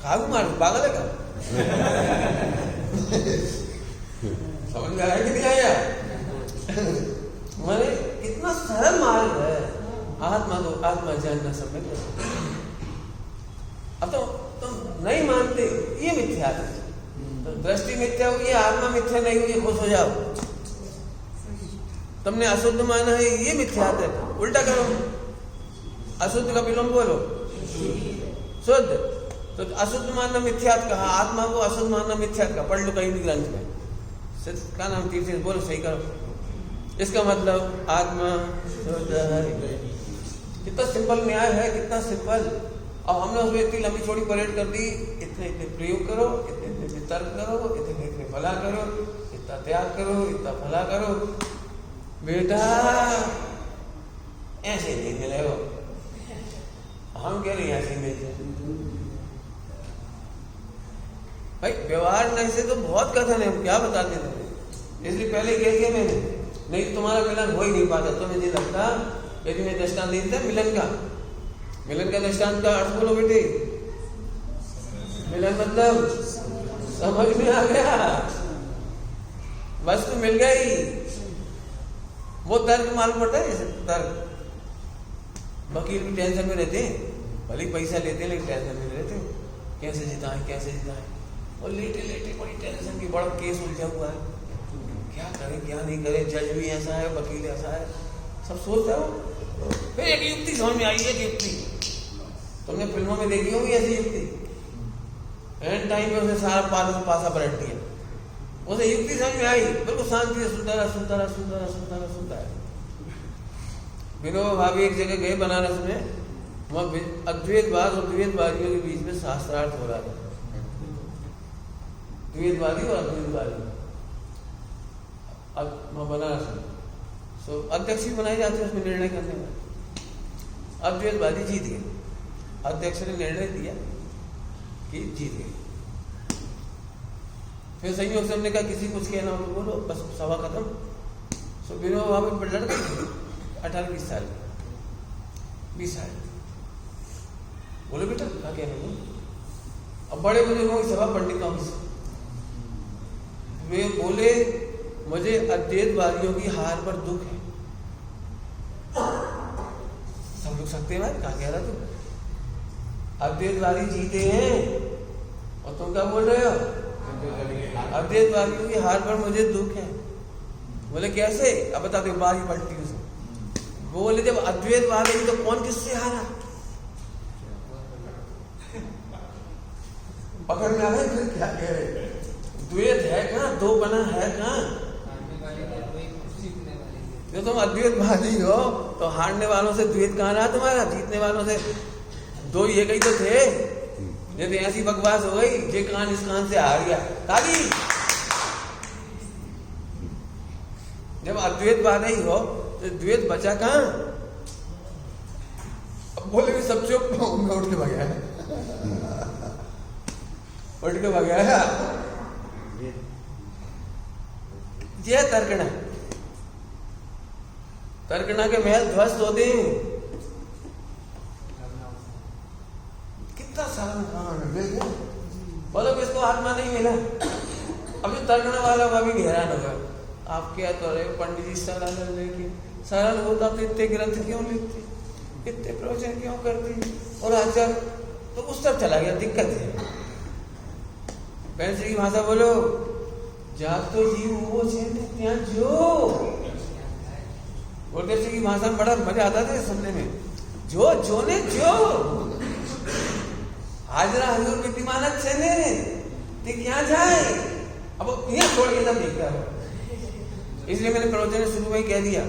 खाऊ मार, पागल है क्या? समझ में आया कि नहीं आया? मैंने इतना सरल मार्ग है आत्मा को, आत्मा जानना सब में। अब तो तुम नहीं मानते, ये मिथ्या है। तो दृष्टि मिथ्या होगी, आत्मा मिथ्या नहीं होगी, खुश हो जाओ। तुमने अशुद्ध माना है, ये मिथ्या है। उल्टा करो, अशुद्ध का विलोम बोलो, शुद्ध। तो अशुद्ध मानना मिथ्यात कहा, आत्मा को अशुद्ध मानना मिथ्यात कहा। पढ़ लो कहीं भी ग्रंथ में, क्या नाम तीर से बोलो, सही करो। इसका मतलब आत्मा शुद्ध है। कितना सिंपल न्याय है, कितना सिंपल। अब हमने उसमें इतनी लंबी छोटी परेड कर दी, इतने इतने प्रयोग करो, इतने इतने तर्क करो, इतने इतने भला करो, इतना त्याग करो, इतना भला करो। बेटा ऐसे नहीं मिलेगा, हम कह रहे हैं ऐसे मिल जाए भाई। व्यवहार नहीं से तो बहुत कथन है, हम क्या बताते थे, इसलिए पहले कह दिया मैंने, नहीं तो तुम्हारा मिलन हो ही नहीं पाता। तो मुझे लगता यदि मैं दृष्टांत देता मिलन का दृष्टांत का अर्थ बोलो बेटे। मिलन मतलब समझ में आ गया, वस्तु मिल गई। वो तर्क मालूम पड़ता है, जैसे तर्क वकील भी टेंशन में रहते हैं, भले पैसा लेते हैं लेकिन टेंशन में रहते हैं, कैसे जिताएं। और लेटे लेटे बड़ी टेंशन की, बड़ा केस उलझा हुआ है, क्या करें क्या नहीं करें, जज भी ऐसा है, वकील ऐसा है, सब सोचता है। फिर एक युक्ति समझ में आई है, युक्ति तुमने फिल्मों में देखी होगी ऐसी युक्ति, एंड टाइम में उसने सारा पासा पलट दिया, उसे युक्ति समझ में आई, बिल्कुल शांति से सुनता है। विनोबा भाभी एक जगह गए बनारस में, वहाँ अद्वैतवाद और द्वैतवादियों के बीच में शास्त्रार्थ हो रहा था, द्वैतवादी और अद्वैतवादी वहाँ बनारस में। सो अध्यक्ष भी बनाए जाते हैं उसमें निर्णय करने में। अद्वैतवादी जीत गए, अध्यक्ष ने निर्णय दिया कि जीत गए। फिर संयोग से हमने कहा किसी कुछ कहना हो तो बोलो, बस सभा खत्म। सो विनोबा भाभी लड़ गई 18-20 साल, 20 साल। बोले बेटा क्या कहना बोलो। अब बड़े बुजुर्गों की सभा पंडितों की, वे बोले मुझे अद्वैतवादियों की हार पर दुख है। सब लोग सकते हैं, क्या कह रहा तू, अद्वैतवादी जीते हैं और तुम क्या बोल रहे हो, अद्वैतवादियों की हार पर मुझे दुख है। बोले कैसे, अब बता दो, बारी पलटी उसे। बोले जब अद्वैतवाद है तो कौन किससे हारा, पकड़ में आ गए। फिर क्या कह रहे, द्वैत है कहाँ, दो बना है कहाँ। जो तुम अद्वैतवादी हो तो हारने वालों से द्वैत कहाँ रहा तुम्हारा, जीतने वालों से दो ये कहीं तो थे। यदि ऐसी बकवास हो गई, ये कान इस कान से हार गया, ताली। जब अद्वैतवाद ही हो तो द्वैत बचा कहाँ। अब बोले भी सब चुप, उनका उठ के भगाया, उठ के भगाया। ये तर्कना के महल ध्वस्त होते हैं। कितना सारा बोलो किसको आत्मा नहीं मिला। अभी तर्कना वाला भी हैरान होगा, आप क्या तो रहे पंडित जी सरल लेके, सरल होता तो इतने ग्रंथ क्यों लिखते, इतने प्रवचन क्यों करते, और आचार तो उस तरफ चला गया। दिक्कत है, पेंसिल की भाषा बोलो, जाग तो जीव वो छे जो। की भाषा में बड़ा मजा आता था सुनने में, जो ने जो हाजरा हजूर विद्यमान अच्छे ने ते क्या जाए। अब यहाँ छोड़ के तब देखता है। इसलिए मैंने प्रवचन शुरू में ही कह दिया,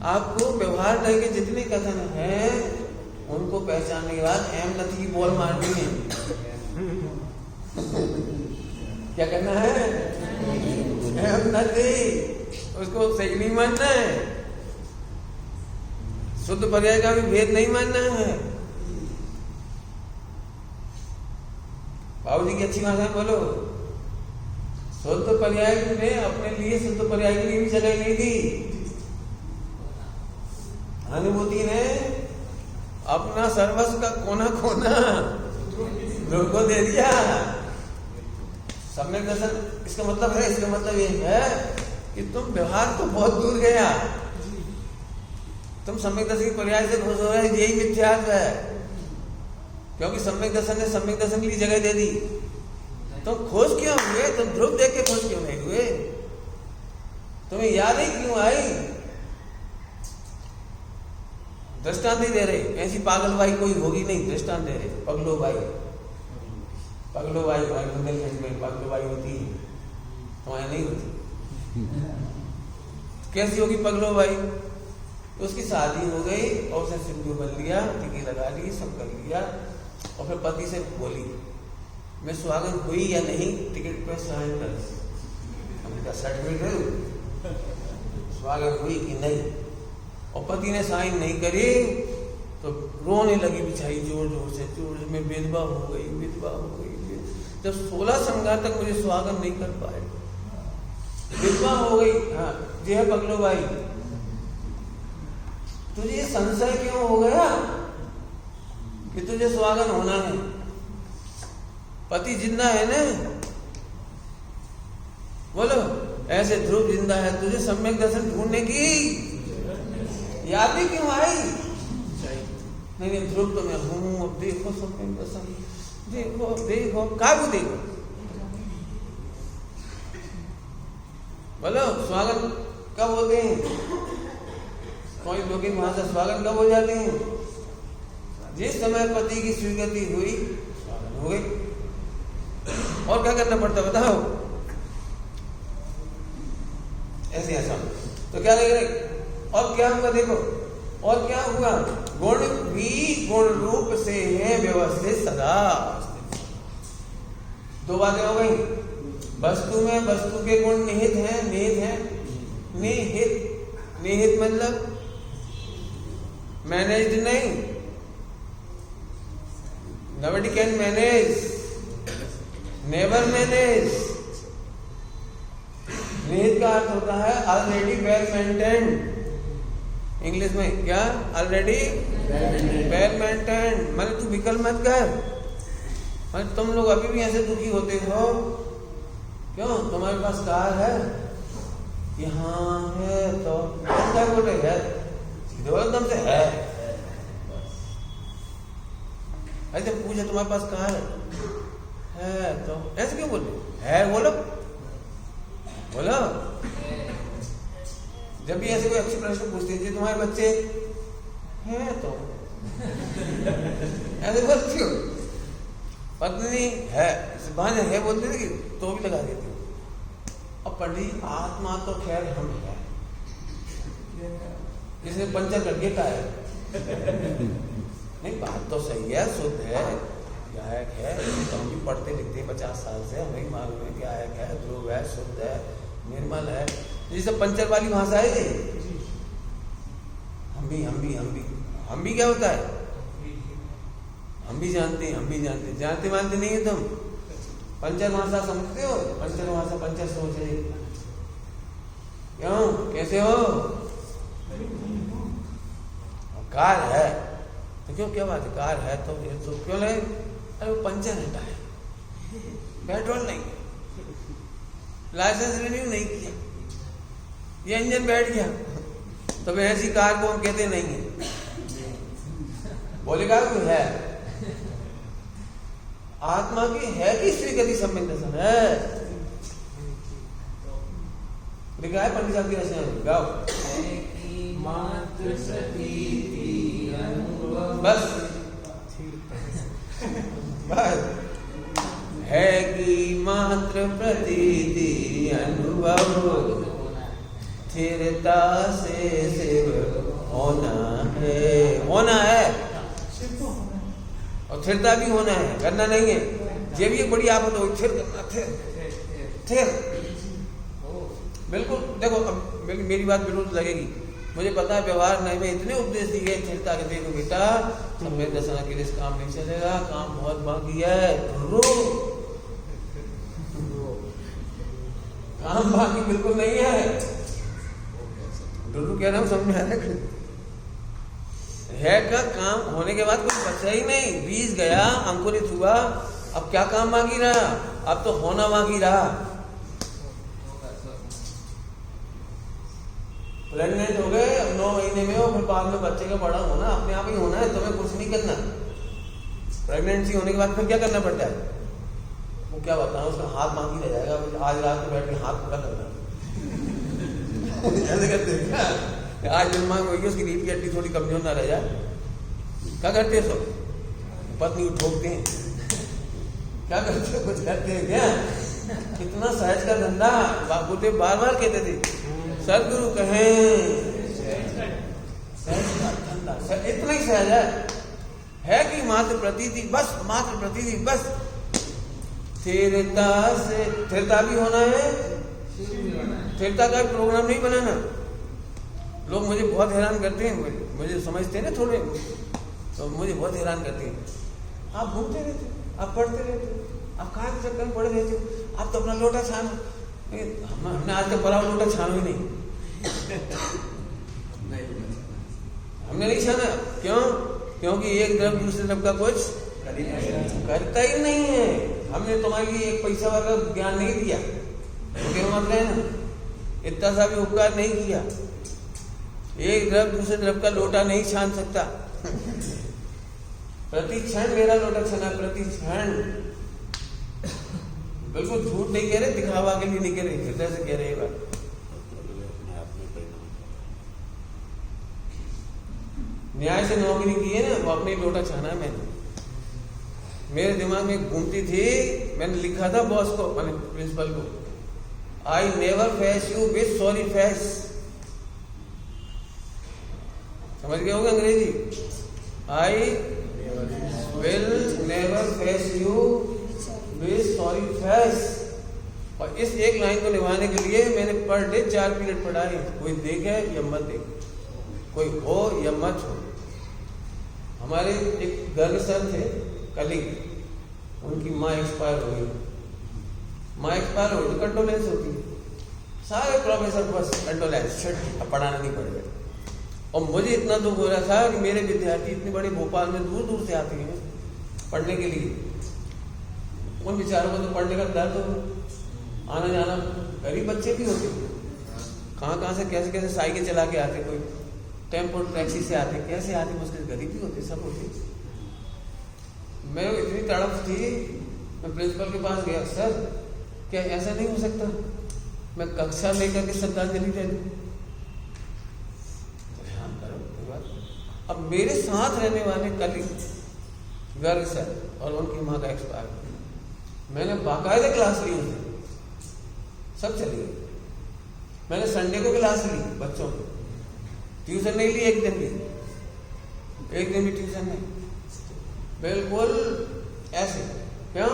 आपको व्यवहार ढंग के जितने कथन हैं उनको पहचानने के बाद एम नथी की बॉल मारनी है। क्या करना है, एम नथी, उसको सही नहीं मानना है, शुद्ध पर्याय का भी भेद नहीं मानना है। बाबू जी की अच्छी भाषा बोलो, शुद्ध पर्याय ने अपने लिए शुद्ध पर्याय के लिए भी जगह नहीं दी। अनुभूति ने अपना सर्वस्व का कोना कोना लोगों को दे दिया। सम्यक दर्शन इसका मतलब है, इसका मतलब ये है कि तुम व्यवहार तो बहुत दूर गया, तुम सम्यक दर्शन के पर्याय से खुश हो रहे, यही मिथ्यात्व है। क्योंकि सम्यक दर्शन ने सम्यक दर्शन के लिए जगह दे दी। तुम खुश क्यों हुए, तुम ध्रुव देख के खुश क्यों नहीं हुए, तुम्हें याद ही क्यों आई। दृष्टांत नहीं दे रहे, ऐसी पागलबाई कोई होगी नहीं, दृष्टांत दे रहे। पगलोबाई बुंदेलखंड में पगलोबाई होती है, तुम्हारे नहीं होती। कैसी होगी पगलोबाई, तो उसकी शादी हो गई और उसे सिंदूर बन लिया, टिकी लगा ली, सब कर लिया, और फिर पति से बोली, मैं सुहागन हुई या नहीं, टिकट पे साइन कर। हमने कहा सर्टिफिकेट दे दो, सुहागन हुई कि नहीं। और पति ने साइन नहीं करी तो रोने लगी बेचारी जोर जोर से, मैं विधवा हो गई, विधवा हो गई। जब 16 श्रृंगार तक मुझे सुहागन नहीं कर पाए, विधवा हो गई। हाँ जी है पगलो भाई, तुझे ये संशय क्यों हो गया कि तुझे सुहागन होना है? पति जिंदा है ना, बोलो ऐसे ध्रुव जिंदा है, तुझे सम्यक दर्शन ढूंढने की याद भी क्यों आई? नहीं ध्रुव तो मैं हूं, अब देखो सम्यक दर्शन, देखो देखो काबू देखो। बोलो स्वागत कब होते हैं? कोई लौकिक भाषा स्वागत कब हो जाते हैं? जिस समय पति की स्वीकृति हुई हो गई। और क्या करना पड़ता बताओ? ऐसे ऐसा तो क्या लगेगा? और क्या हुआ देखो, और क्या हुआ? गुण भी गुण रूप से है व्यवस्थित सदा। दो बातें हो गई। वस्तु में वस्तु के गुण निहित हैं, निहित हैं, निहित निहित मतलब मैनेज्ड नहीं। Nobody can manage, never manage. निहित का अर्थ होता है ऑलरेडी वेल मेंटेन्ड। इंग्लिश में क्या? Already well maintained. मैंने तू विकल मत कर। मैंने तुम लोग अभी भी ऐसे दुखी होते हो क्यों? तुम्हारे पास कार है, यहाँ है तो क्या बोले है, सीधे एकदम से है। ऐसे पूछे तुम्हारे पास कार है तो ऐसे क्यों बोले है? बोलो बोलो। जब भी ऐसे कोई अच्छी प्रश्न पूछते हैं, तुम्हारे बच्चे हैं तो ऐसे बोलती हो। पत्नी है, बहन है बोलते थे कि तो भी लगा देते हो। अब पंडित आत्मा तो खैर हम है, जिसने पंचर कर दिया है। नहीं बात तो सही है, शुद्ध है, गायक है, तो हम भी पढ़ते लिखते 50 साल से, हमें मालूम है गायक है, ध्रुव है, शुद्ध है, निर्मल है। जैसे पंचर वाली भाषा है। हम भी क्या होता है? हम भी जानते हैं, हम भी जानते मानते नहीं है तुम। पंचर भाषा समझते हो? पंचर भाषा, पंचर सोच है। क्यों? कैसे हो? कार है तो क्यों, क्या बात है? कार है तो क्यों लगे? अरे वो पंचर हटा है, पेट्रोल नहीं, लाइसेंस रिन्यू नहीं किया, ये इंजन बैठ गया, तो ऐसी कार को हम कहते नहीं है। बोलेगा कोई है? आत्मा की है कि स्वीकृति सम्यक दर्शन है। लिखा है पंडित साहब की रचना में, गाओ। बस है कि मात्र प्रतीति अनुभव, स्थिरता से शिव होना है। होना है और स्थिरता भी होना है, करना नहीं है। ये भी एक बड़ी आफत हो, स्थिर करना, स्थिर। बिल्कुल देखो, अब मेरी बात बिल्कुल लगेगी, मुझे पता है व्यवहार नहीं में इतने उपदेश दिए स्थिरता के। देखो बेटा, सम्यक दर्शन के लिए काम नहीं चलेगा, काम बहुत बाकी है। काम बाकी बिल्कुल नहीं है। डुल्लू कह रहा हूँ, समझ में आ रहा है का काम होने के बाद कुछ बचा ही नहीं, बीज गया, अंकुरित हुआ, अब क्या काम बाकी रहा? अब तो होना बाकी रहा। प्रेग्नेंट हो गए 9 महीने में हो, फिर बाद में बच्चे का बड़ा होना अपने आप ही होना है, तुम्हें कुछ नहीं करना। प्रेगनेंसी होने के बाद फिर क्या करना पड़ता है? वो क्या बताऊं, उसका हाथ बाकी रह जाएगा। आज रात में बैठ के हाथ पकड़ लेना ऐसे करते हैं क्या? आज दिन मांग होगी, उसकी रीढ़ की हड्डी थोड़ी कमजोर ना रह जाए, क्या करते हैं सब? पत्नी को ठोकते हैं, क्या करते हैं? कुछ करते हैं क्या? कितना सहज का धंधा। बाबूदेव बार बार कहते थे, सदगुरु कहें सहज का धंधा, इतना ही सहज है। है कि मात्र प्रतीति, बस मात्र प्रतीति, बस स्थिरता भी होना है, स्थिरता का प्रोग्राम नहीं बनाना। लोग मुझे बहुत हैरान करते हैं, मुझे समझते हैं ना थोड़े, तो मुझे बहुत हैरान करते हैं। आप घूमते रहते, आप पढ़ते रहते, आप कहाँ के चक्कर में पड़े रहते हो, आप तो अपना लोटा छानो। हमने आज तक पढ़ा लोटा छानो ही नहीं। हमने नहीं छाना, क्यों? क्योंकि एक द्रव दूसरे द्रव का कुछ करता ही नहीं है। हमने तुम्हारे लिए एक पैसा वाला ज्ञान नहीं दिया, क्यों मतलब है ना, इतना सा भी उपकार नहीं किया। एक द्रव दूसरे द्रव का लोटा नहीं छान सकता। प्रति क्षण मेरा लोटा छना, प्रति क्षण। बिल्कुल झूठ नहीं कह रहे, दिखावा के लिए नहीं कह रहे, हृदय से कह रहे बात। न्याय से नौकरी की है ना, वो अपने लोटा छाना है। मैंने, मेरे दिमाग में घूमती थी, मैंने लिखा था बॉस को, मैंने प्रिंसिपल को, I never face you with sorry face. समझ गए होंगे अंग्रेजी? I will never face you with sorry face. और इस एक लाइन को निभाने के लिए मैंने पर डे 4 पीरियड पढ़ाए। कोई देखे या मत देखे, कोई हो या मत हो। हमारे एक गर्ग सर थे कलीग, उनकी माँ एक्सपायर हो गई। माँ एक्सपायर हो गई तो कंडोलेंस होती है, सारे प्रोफेसर बस कंडोलेंस, अब पढ़ाना नहीं पड़ेगा। और मुझे इतना दुख हो रहा था कि मेरे विद्यार्थी इतने बड़े भोपाल में दूर दूर से आते हैं पढ़ने के लिए, उन बेचारों को तो पढ़ने का दर्द हो, आना जाना। गरीब बच्चे भी होते, कहाँ कहाँ से कैसे कैसे साइकिल चला के आते, कोई टेम्पो टैक्सी से आते, कैसे आते, मुश्किल, गरीब भी होते, सब होते। मैं इतनी तड़प थी, मैं प्रिंसिपल के पास गया, सर क्या ऐसा नहीं हो सकता मैं कक्षा लेकर के श्रद्धांजलि दे दूं? अब मेरे साथ रहने वाले कलीग गर्ग सर और उनकी माँ का एक्सपायर, मैंने बाकायदा क्लास ली उनसे, सब चली गई। मैंने संडे को क्लास ली बच्चों को, ट्यूशन नहीं ली, एक दिन भी ट्यूशन नहीं, बिल्कुल ऐसे। क्यों?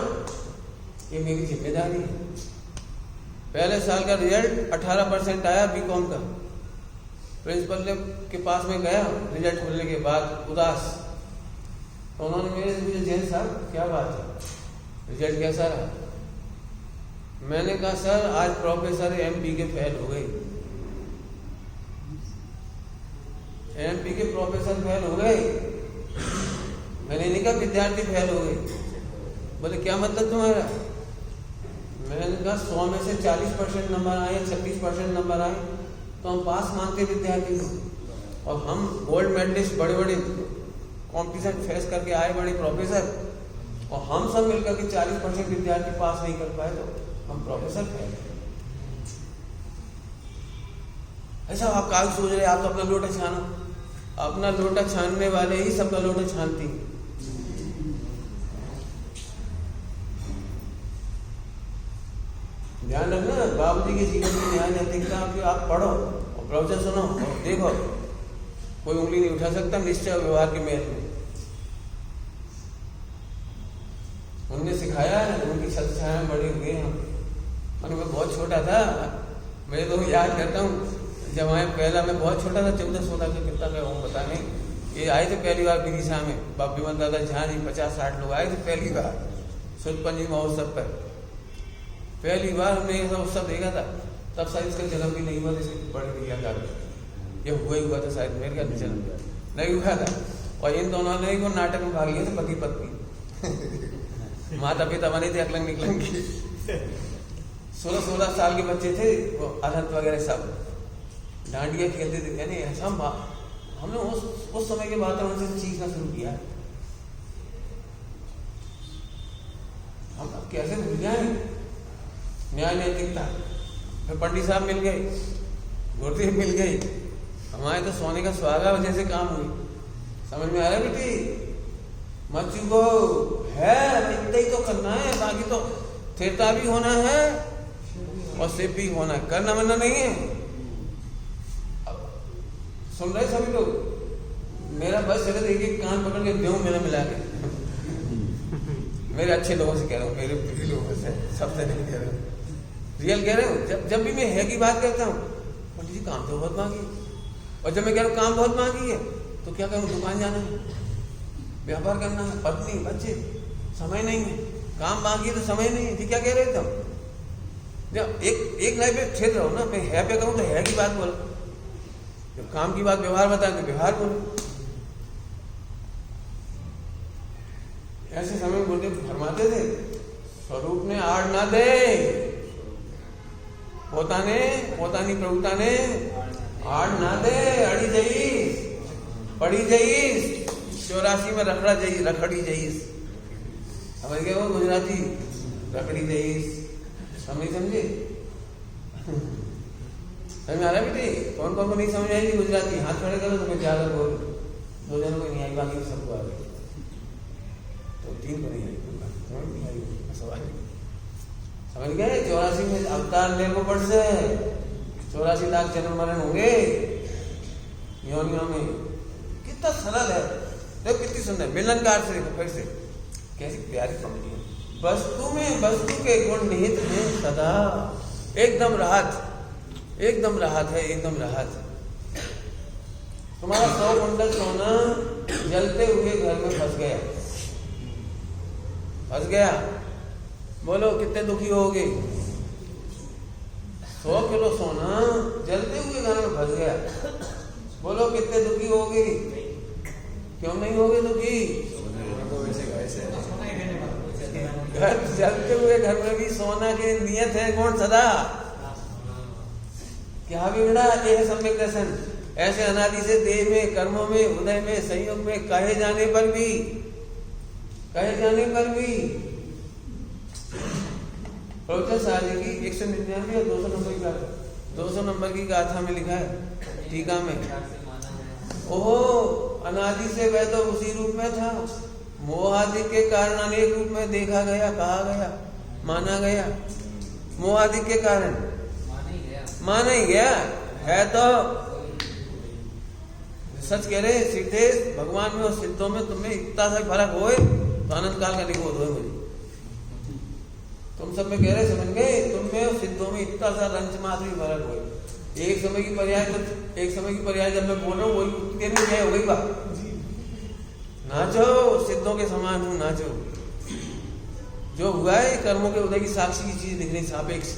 ये मेरी जिम्मेदारी है। पहले साल का रिजल्ट 18% आया बीकॉम का। प्रिंसिपल के पास में गया रिजल्ट खुलने के बाद, उदास, तो उन्होंने मेरे से पूछा, जैन साहब क्या बात है, रिजल्ट कैसा रहा? मैंने कहा सर आज प्रोफेसर एमपी के फेल हो गए, एमपी के प्रोफेसर फेल हो गए। मैंने नहीं कहा विद्यार्थी फेल हो गए। बोले क्या मतलब तुम्हारा? मैंने कहा 100 में से 40% नंबर आए, 36% नंबर आए तो हम पास मानते विद्यार्थी को, और हम गोल्ड मेडलिस्ट बड़े बड़े कॉम्पिटिशन फेस करके आए बड़े प्रोफेसर, और हम सब मिलकर के 40% विद्यार्थी पास नहीं कर पाए तो हम प्रोफेसर फेल। ऐसा आप काहे सोच रहे, आप तो अपना लोटा छानो। अपना लोटा छानने वाले ही सबका लोटा छानती। ध्यान रखना, बाबूजी के जीवन में ध्यान नैतिकता आप पढ़ो और प्रवचन सुनो और देखो, कोई उंगली नहीं उठा सकता निश्चय व्यवहार के मेल में। उनने सिखाया है, उनकी छत्र छाया में बड़े हुए हम। मैं बहुत छोटा था, मैं तो याद करता हूँ जब आए पहला, मैं बहुत छोटा था, 14-16 का कितना का हूँ पता नहीं। ये आए थे पहली बार विदिशा में, बाबी मन दादा झा जी 50-60 लोग आए थे पहली बार शुद्ध पंजी महोत्सव पर। पहली बार हमने ये उत्सव देखा था, तब शायद इसका जन्म भी नहीं हुआ, जैसे बड़े भैया का ये हुआ ही हुआ था शायद, मेरे का जन्म नहीं हुआ था। और इन दोनों ने वो नाटक में भाग लिए थे, पति पत्नी, माता पिता बने थे अकलंग निकलंग की। 16-16 साल के बच्चे थे, वो अनंत वगैरह सब डांडिया खेलते थे। यानी ऐसा हमने उस समय के वातावरण से सीखना शुरू किया। हम कैसे भूल जाए न्याय नैतिकता। फिर पंडित साहब मिल गए, गुरुदेव मिल गई, हमारे तो सोने का सुहागा जैसे काम हुई। समझ में आ रहा है बेटी? मत चुको है, इतना ही तो करना है, बाकी तो स्थिरता भी होना है और सिर्फ भी होना है, करना मरना नहीं है। सुन रहे सभी लोग? मेरा बस चले देखिए कान पकड़ के देऊं मेरा मिला के। मेरे अच्छे लोगों से कह रहा हूँ, मेरे प्रिय लोगों से, सबसे नहीं कह रहा हूँ, रियल कह रहा हूँ। जब भी मैं है की बात करता हूँ, पंडित जी काम तो बहुत मांगी, और जब मैं कह रहा हूँ काम बहुत मांगी है तो क्या करूँ, दुकान जाना है, व्यापार करना है, पत्नी बच्चे, समय नहीं है, काम बाकी है तो समय नहीं है। क्या कह रहे थे हम? जब एक लाइफ में क्षेत्र रहो ना, मैं है पे कहूँ तो है की बात बोलो, जब काम की बात व्यवहार बताए तो व्यवहार बोलो। ऐसे समय गुरुदेव फरमाते थे, स्वरूप ने आड़ ना दे, પોતાની પ્રભુતાને આડ ના દે, અડી જઈશ, પડી જઈશ, 84 में રખડી જઈશ। समझ गए वो गुजराती, रखड़ी जईश, समझे? समझ में आ रहा बेटे? कौन कौन को नहीं समझ आएगी गुजराती? हाथ खड़े करो तो मैं ज्यादा बोल, 2 जनों को नहीं आई, बाकी सबको आ गई, तो 3 को नहीं आई, नहीं आई सवाल। समझ गए? 84 में अवतार लेने पड़ से 84 लाख जन्म मरण होंगे योनियों में। कितना सरल है, देखो कितनी सुंदर मिलनकार से, देखो फिर से कैसी प्यारी कहानी है। वस्तु के गुण निहित हैं सदा, एकदम राहत है, एकदम राहत। तुम्हारा 100 कुंटल सोना जलते हुए घर में फंस गया, बोलो कितने दुखी होगे? 100 किलो सोना जलते हुए घर में फंस गया, बोलो कितने दुखी होगे? क्यों नहीं होगे दुखी? घर जलते हुए घर में भी सोना के नियत है गुण सदा। क्या बिगड़ा? ये है सम्यक दर्शन। ऐसे अनादि से देह में, कर्मों में, उदय में, संयोग में कहे जाने पर भी प्रवचन सारे की 199 और 200 नंबर की गाथा में लिखा है, टीका में, ओहो अनादि से वह तो उसी रूप में था, मोहादि के कारण अनेक रूप में देखा गया, कहा गया, माना गया। मोहादि के कारण माना ही गया है। तो सच कह रहे सिद्धेश, भगवान में और सिद्धों में तुम्हें इतना सा फर्क होए तो अनंत काल का निबोध होए मुझे। तुम सब में कह रहे, समझ गए? तुम में और सिद्धों में इतना सा रंच मात्र भी फर्क होए। एक समय की पर्याय जब मैं बोल रहा हूँ वही तेरे में क्या हो गई बात। नाचो, सिद्धों के समान हूं, नाचो। जो हुआ है कर्मों के उदय की साक्षी की चीज दिख रही, सापेक्ष।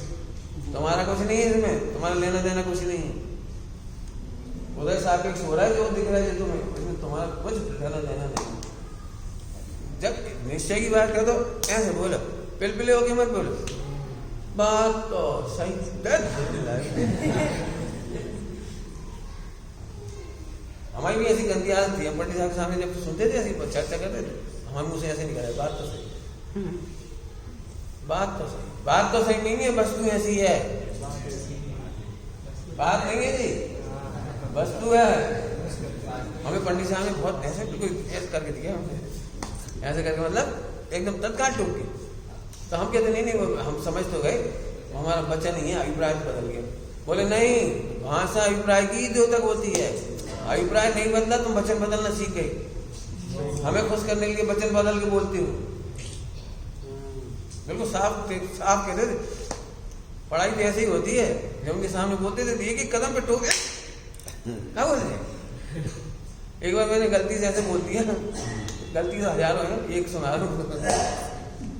तुम्हारा कुछ नहीं है इसमें, तुम्हारा लेना देना कुछ नहीं है। उदय सापेक्ष हो रहा है, जो दिख रहा है तुम्हें, इसमें तुम्हारा कुछ लेना देना नहीं। जब निश्चय की बात कर दो, ऐसे बोलो, पिलपिले होके मत बोलो, बात तो सही। हमारी भी ऐसी गंदी आदत थी, हम पंडित साहब के सामने जब सुनते थे, ऐसी चर्चा करते थे, हमारे मुंह से ऐसे निकला है, बात तो सही नहीं है, वस्तु ऐसी है, बात नहीं है जी, वस्तु है। हमें पंडित साहब ने बहुत ऐसे बिल्कुल ऐसे करके दिया, ऐसे करके मतलब एकदम तत्काल टोक के। तो हम कहते नहीं, हम समझ तो गए, हमारा बच्चा नहीं है, अभिप्राय बदल गया। बोले नहीं, भाषा अभिप्राय की द्योतक होती है, अभिप्राय नहीं बदला तुम वचन बदलना सीख गए। हमें खुश करने के लिए वचन बदल के बोलती हूँ, बिल्कुल साफ कहते थे। पढ़ाई तो ऐसी ही होती है, जब उनके सामने बोलते थे एक एक कदम पे टोके क्या बोलते। एक बार मैंने गलती से ऐसे बोल दिया, गलती तो हजारों है, एक सुना रहा हूँ।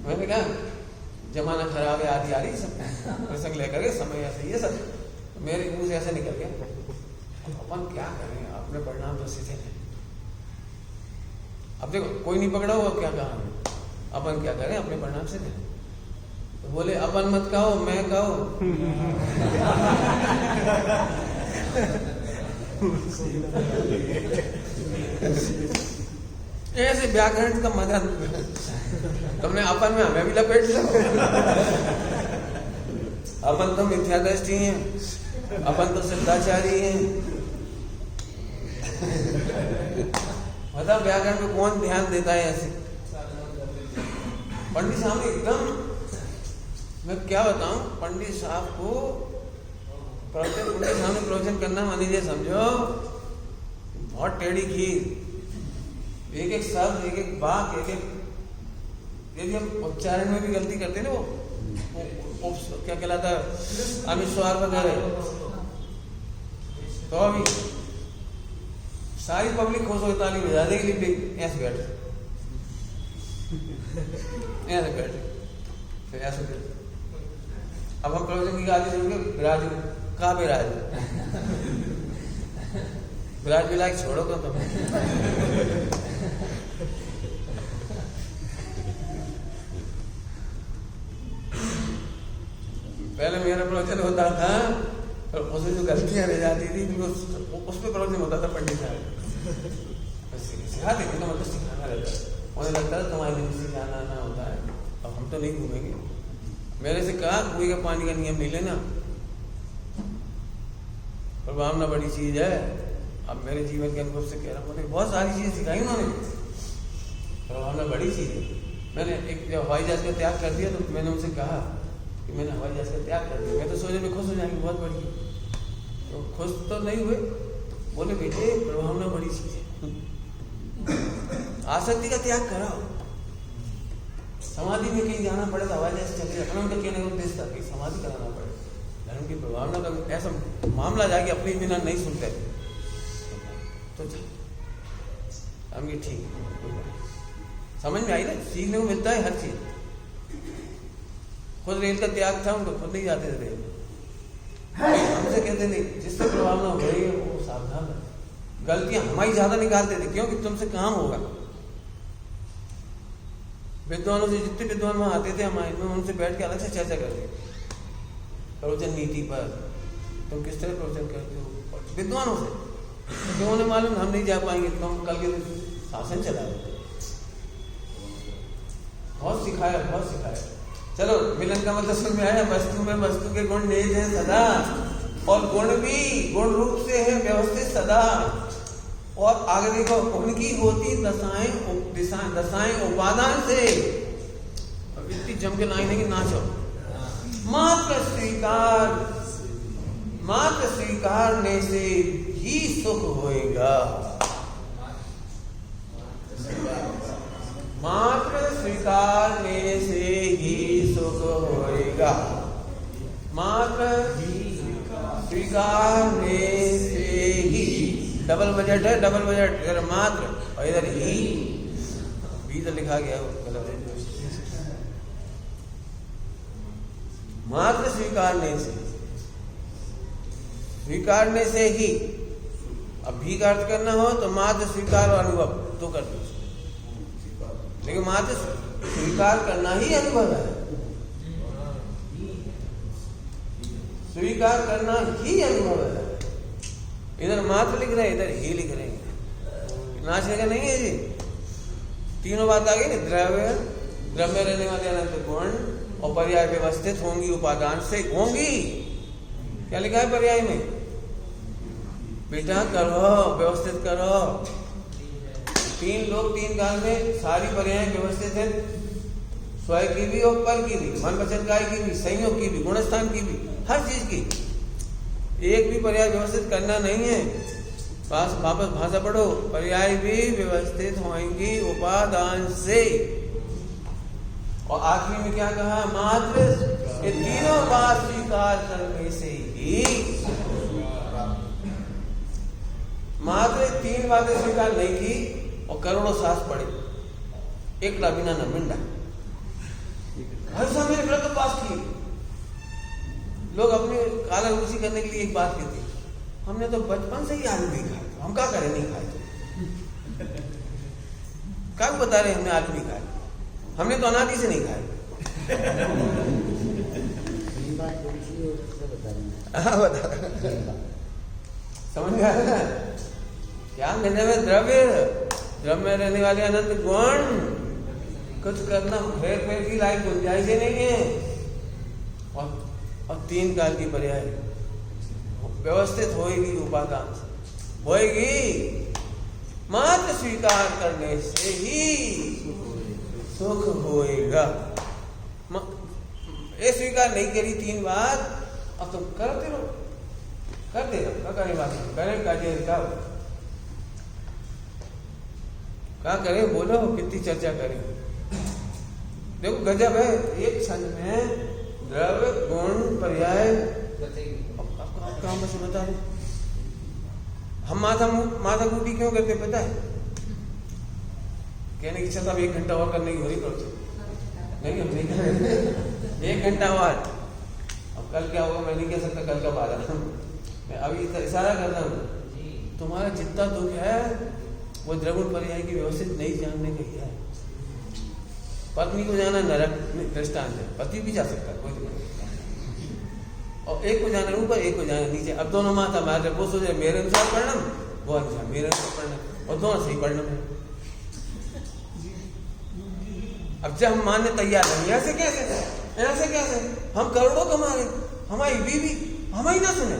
मैंने कहा जमाना खराब है, आदि आ रही सब प्रसंग लेकर के, समय ऐसे ही है सब। मेरे मुंह से ऐसे निकल गया, अपन क्या करें, अपने परिणाम तो सीधे हैं। अब देखो कोई नहीं पकड़ा हुआ, क्या कहा, अपन क्या करें, अपने परिणाम से दें। तो बोले अपन मत कहो, मैं कहो। ऐसे व्याकरण का मदद तुमने अपन में हमें भी लपेट लो। अपन तो मिथ्या दृष्टि हैं, अपन तो सिद्धाचारी हैं। मतलब व्याकरण पे कौन ध्यान देता है ऐसे। पंडित साहब ने एकदम, मैं क्या बताऊं, पंडित साहब को प्रवचन, उनके सामने प्रवचन करना मान लीजिए समझो बहुत टेढ़ी खीर। एक एक शब्द, एक एक वाक्य, एक एक, यदि हम उच्चारण में भी गलती करते हैं ना, वो क्या कहलाता है, अनुस्वार वगैरह, तो अभी सारी पब्लिक खुश होती, ताली बजा देगी, ऐसे बैठे ऐसे बैठे, फिर ऐसे बैठे। अब हम प्रवचन की गाली देंगे, विराज कहाँ विराज, विराज भी लाइक छोड़ो तो तुम। पहले मेरा प्रवचन होता था, और उसमें जो गलतियां रह जाती थी, उस पर प्रवचन होता था पंडित साहब सिखाते थे, तो मतलब सिखाना रहता है, उन्हें लगता है तुम्हारे दिन से जाना आना होता है, अब हम तो नहीं घूमेंगे। मेरे से कहा कुएं का पानी का नियम नहीं लेना, प्रभावना बड़ी चीज है। अब मेरे जीवन के अनुभव से कह रहा हूँ, बहुत सारी चीजें सिखाई उन्होंने, प्रभावना बड़ी चीज है। मैंने एक जब हवाई जहाज का त्याग कर दिया, तो मैंने उनसे कहा कि मैंने हवाई जहाज का त्याग कर दिया, मैं तो सोचे में खुश हो जाएंगे, बहुत बड़ी, तो खुश तो नहीं हुए। बोले बेटे प्रभावना बड़ी चीज है, आसक्ति का त्याग कराओ। समाधि में कहीं जाना पड़े तो हवाई जहाज चले जाना, उनका कहने का उद्देश्य था कि समाधि कराना पड़े, धर्म की प्रभावना का ऐसा मामला जाके अपनी बिना नहीं सुनते तो हम ये ठीक समझ में आई ना, सीखने को मिलता है हर चीज। खुद रेल का त्याग था, उनको खुद नहीं जाते थे, हमसे कहते नहीं, जिससे प्रभावना हो रही है वो सावधान है। गलतियां हमारी ज्यादा निकालते थे, क्योंकि तुमसे काम होगा। विद्वानों से, जितने विद्वान वहां आते थे हमारे में, उनसे बैठ के अलग से चर्चा करते, प्रवचन नीति पर, तुम किस तरह प्रवचन करते हो, विद्वानों से, तो उन्हें मालूम हम नहीं जा पाएंगे, तो हम कल के दिन शासन चला देते। बहुत सिखाया, बहुत सिखाया। चलो मिलन का मतलब समझ में आया, वस्तु में वस्तु के गुण निहित है सदा, और गुण भी गुण रूप से है व्यवस्थित सदा। और आगे देखो, उनकी होती दशाएं उपादान से। अब इतनी जम के लाइन है कि नाचो। मात्र स्वीकारने से ही सुख होएगा, मात्र स्वीकारने से ही सुख होएगा, मात्र स्वीकारने से ही। डबल बजट है, डबल बजट, इधर मात्र और इधर ही, भी तो लिखा गया गलत है। मात्र स्वीकारने से, स्वीकारने से ही। अब भी का अर्थ करना हो तो मात्र स्वीकार और अनुभव तो कर दो, लेकिन मात्र स्वीकार करना ही अनुभव है, स्वीकार करना ही अनुभव है। इधर मात्र लिख रहे हैं, इधर ही लिख रहे हैं, नाचने का नहीं है जी। तीनों बात आ गई ना, द्रव्य, द्रव्य रहने वाले अनंत गुण और पर्याय व्यवस्थित होंगी उपादान से, होंगी। क्या लिखा है पर्याय में? बेटा करो, व्यवस्थित करो। तीन लोग तीन काल में सारी पर्याय व्यवस्थित है, स्वयं की भी और पर की भी, मन वचन काय की भी, संयोग की भी, गुणस्थान की भी, हर चीज की। एक भी पर्याय व्यवस्थित करना नहीं है। वापस भाषा पढ़ो, पर्याय भी व्यवस्थित होंगी उपादान से। और आखिरी में क्या कहा? मात्र ये तीनों बात स्वीकार करने से ही, मात्र तीन बातें स्वीकार नहीं की और करोड़ों सास पड़े, एक लाबिना न मिंडा। हर समय व्रत पास किए लोग अपने काला रुचि करने के लिए। एक बात कहती, हमने तो बचपन से ही आलू नहीं खाए, हम क्या करें नहीं खाए? क्या बता रहे हमने आलू नहीं खाए? हमने तो अनादि से नहीं खाए। समझ में आया ना? क्या कहने में द्रव्य, द्रव्य में रहने वाले अनंत गुण, कुछ करना फेर फेर की लायक गुंजाइश ही नहीं है। और तीन काल की पर्याय व्यवस्थित होएगी उपादान से, होएगी। मात्र स्वीकार करने से ही सुख होएगा। ये स्वीकार नहीं करी तीन बार, अब तुम करते रहो, करते रहो, करने बात करें कार्य क्या करें, बोलो कितनी चर्चा करें। देखो गजब है, एक छंद में द्रव्य गुण पर्याय। आप काम में बता रहे, हम माथा कूटी क्यों करते पता है? कहने की इच्छा था 1 घंटा और करने की हो रही पड़ती नहीं, हम नहीं करेंगे 1 घंटा और। अब कल क्या होगा मैं नहीं कह सकता, कल कब आ रहा मैं अभी इशारा कर रहा हूँ। तुम्हारा जितना दुख है वो द्रव्य पर्याय की व्यवस्थित नहीं जानने का ही है। पत्नी को जाना नरक दृष्टांत है, पति भी जा सकता है, कोई दिक्कत नहीं। और एक को जाना ऊपर, एक को जाना नीचे। अब दोनों माथा मार रहे, वो सोच रहे मेरे अनुसार पढ़ना, वो अनुसार मेरे अनुसार पढ़ना, और दोनों सही पढ़ना है। अब जब हम मानने तैयार नहीं, ऐसे कैसे हम करोड़ों कमा रहे, हमारी बीवी हमें ना सुने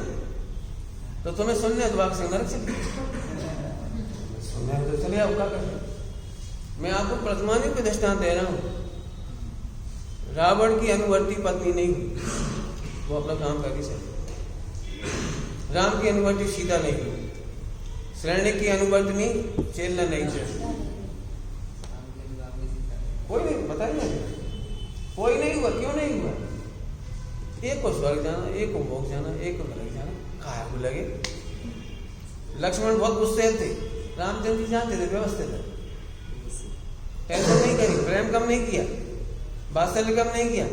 तो तुम्हें सुनने तो वाक से नरक चले, सुनने तो चले आओ, क्या कर। मैं आपको प्रतिमानियों के दृष्टांत दे रहा हूं। रावण की अनुवर्ती पत्नी नहीं हुई, वो अपना काम कर ही सकती। राम की अनुवर्ती सीता नहीं हुई, शरण्य की अनुवर्तनी चेलना नहीं चाहिए। कोई नहीं, बताइए कोई नहीं हुआ, क्यों नहीं हुआ? एक को स्वर्ग जाना, एक को मोक्ष जाना, एक को नरक जाना, काहे को लगे। लक्ष्मण बहुत गुस्से थे, रामचंद्र जी जानते थे, व्यवस्थित है, टेंशन नहीं करी, प्रेम कम नहीं किया, वात्सल्य कम नहीं किया।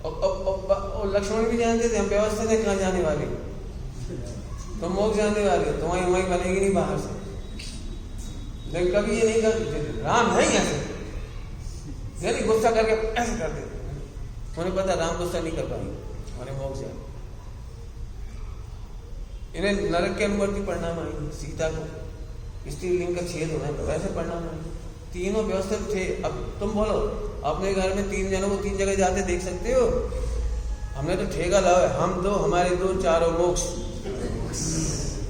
और लक्ष्मण भी जानते थे हम व्यवस्थित है, कहाँ जाने वाले, तो मोक्ष जाने वाले, तुम्हारी हमारी बनेगी नहीं बाहर से। लेकिन कभी ये नहीं कर, राम है ऐसे यानी गुस्सा करके ऐसे कर देते, उन्हें पता राम गुस्सा नहीं कर पाएंगे, उन्हें मोक्ष है। इन्हें नरक के अनुवर्ती परिणाम आएंगे। सीता को स्त्रीलिंग का छेद होना है, वैसे परिणाम आएंगे। तीनों व्यवस्थित थे। अब तुम बोलो अपने घर में 3 जनों को 3 जगह जाते देख सकते हो? हमने तो ठेका लाओ, हम 2 हमारे 2 चारों मोक्ष,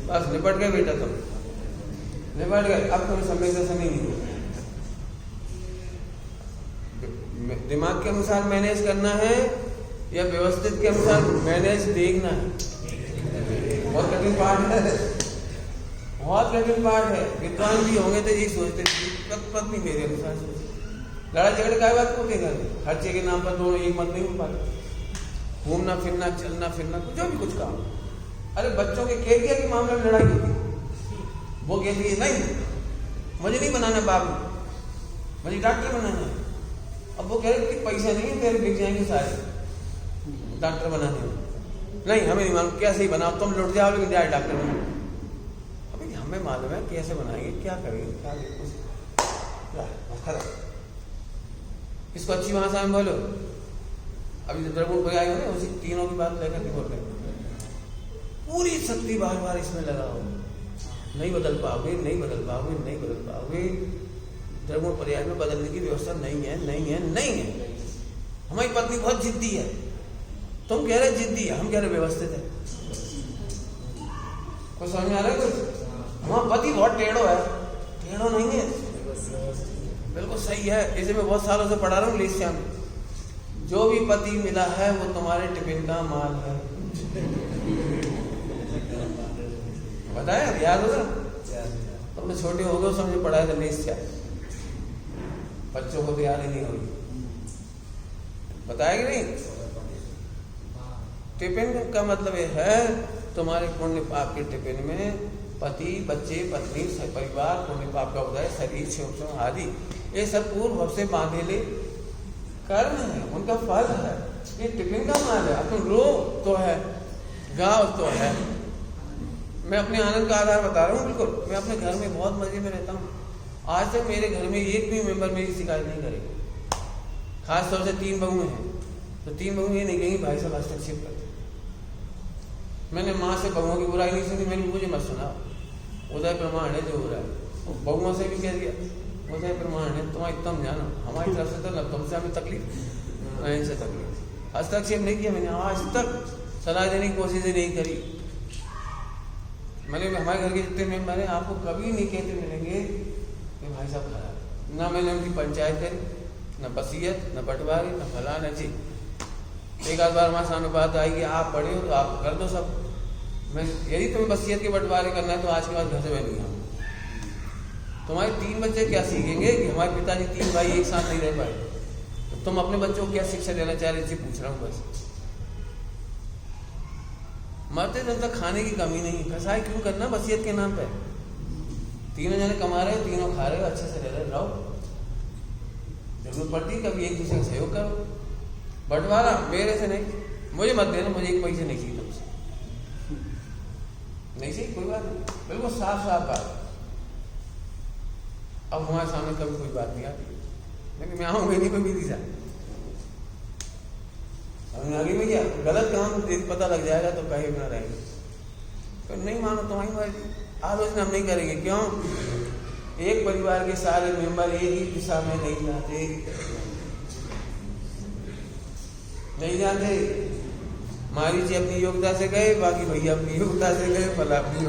बस निपट गए बेटा, तुम निपट गए। अब तुम्हें समय से समय नहीं, दिमाग के अनुसार मैनेज करना है या व्यवस्थित के अनुसार मैनेज देखना है। बहुत कठिन पाठ है, बहुत कठिन पाठ है। विद्वान भी होंगे तो यही सोचते पत्नी मेरे अनुसार सोचे। लड़ाई झगड़े का बात को देगा, खर्चे के नाम पर दोनों एक मत नहीं हो पाते। घूमना फिरना, चलना फिरना, जो भी कुछ काम। अरे बच्चों के कैरियर के मामले में लड़ाई होती, वो कहती है नहीं मुझे नहीं बनाना बाबू, मुझे डॉक्टर बनाना है। अब वो कह रहे कि पैसा नहीं है, तेरे बिक जाएंगे सारे डॉक्टर बनाने में। नहीं हमें नहीं मालूम, कैसे ही बनाओ, तुम लुट जाओ लेकिन जाए डॉक्टर बनो। अभी हमें मालूम है कैसे बनाएंगे, क्या करेंगे, क्या इसको अच्छी भाषा में बोलो। अभी जो द्रविड़ को आए हो ना, उसी तीनों की बात लेकर के बोल रहे पूरी शक्ति बार बार इसमें लगाओ, नहीं बदल पाओगे, नहीं बदल पाओगे, नहीं बदल पाओगे। द्रविड़ पर्याय में बदलने की व्यवस्था नहीं है, नहीं है, नहीं है। हमारी पत्नी बहुत जिद्दी है, तुम कह रहे जिद्दी है, हम कह रहे व्यवस्थित है। कुछ समझ में आ रहा है? कुछ हमारा पति बहुत टेढ़ो है, टेढ़ो नहीं है, बिल्कुल सही है। इसे मैं बहुत सालों से पढ़ा रहा हूँ लेस्या में। जो भी पति मिला है वो तुम्हारे टिफिन का माल है, बताया याद होगा? तुमने छोटे हो गए समझे पढ़ाया था लेस्या, बच्चों को तो याद ही नहीं होगी, बताया कि नहीं? टिफिन का मतलब ये है तुम्हारे पुण्य पाप के टिफिन में पति, बच्चे, पत्नी, परिवार, पुण्य पाप का उदय, शरीर, शिव आदि, ये सब पूर्व से बांधेले कर्म है, उनका फल है। ये टिफिन का माल है। अपन रो तो है, गाँव तो है। मैं अपने आनंद का आधार बता रहा हूँ। बिल्कुल मैं अपने घर में बहुत मजे में रहता हूँ। आज तक मेरे घर में एक भी मेंबर मेरी शिकायत नहीं करेगा। खास तौर से 3 बहुएं हैं, तो 3 बहुएं ये नहीं कहेंगी भाई साहब हस्तक्षेप करते। मैंने माँ से बहुओं की बुराई नहीं सुनी, मैंने मुझे मत सुना, उदय प्रमाण है जो हो रहा है। बहुओं से भी कह दिया उदय प्रमाण है, तुम्हारी तुम जानो, हमारी तरफ से तो न तुमसे हमें तकलीफ न इनसे तकलीफ। हस्तक्षेप नहीं किया मैंने, आज तक सलाह देने की कोशिश ही नहीं करी। मैंने हमारे घर के जितने मेंबर हैं आपको कभी नहीं कहते मिलेंगे कि भाई साहब खराब, ना मैंने उनकी पंचायत करी, न वसीयत, न बंटवारी, न फला न चीज। एक आध बार हमारे सामने बात आई कि आप बड़े हो तो आप कर दो सब। मैं यदि तुम्हें वसीयत के बंटवारे करना है तो आज के बाद घर से मैं नहीं आऊँ, तुम्हारे 3 बच्चे क्या सीखेंगे कि हमारे पिताजी 3 भाई एक साथ नहीं रह पाए, तो तुम अपने बच्चों को क्या शिक्षा देना चाह रहे, पूछ रहा हूँ बस। मरते दम तक खाने की कमी नहीं, फसाई क्यों करना वसीयत के नाम पे। 3 जने कमा रहे हो, 3 खा रहे हो, अच्छे से रह रहो। जरूरत पड़ती है कभी एक दूसरे का सहयोग करो। बंटवारा मेरे से नहीं, मुझे मत देना, मुझे 1 पैसे नहीं चाहिए तुमसे, नहीं चाहिए, कोई बात नहीं, बिल्कुल साफ साफ बात। अब हमारे सामने कभी कोई बात नहीं आती, लेकिन मैं आऊँगा नहीं कोई भी साथ आगे में क्या गलत काम पता लग जाएगा तो कहीं ना रहेंगे। तो नहीं मानो तुम्हारी मर्जी, आलोचना हम नहीं करेंगे। क्यों? एक परिवार के सारे मेंबर एक ही दिशा में नहीं जाते, नहीं जाते। मारी जी अपनी योग्यता से गए, बाकी भैया अपनी योग्यता से गए, भला अपनी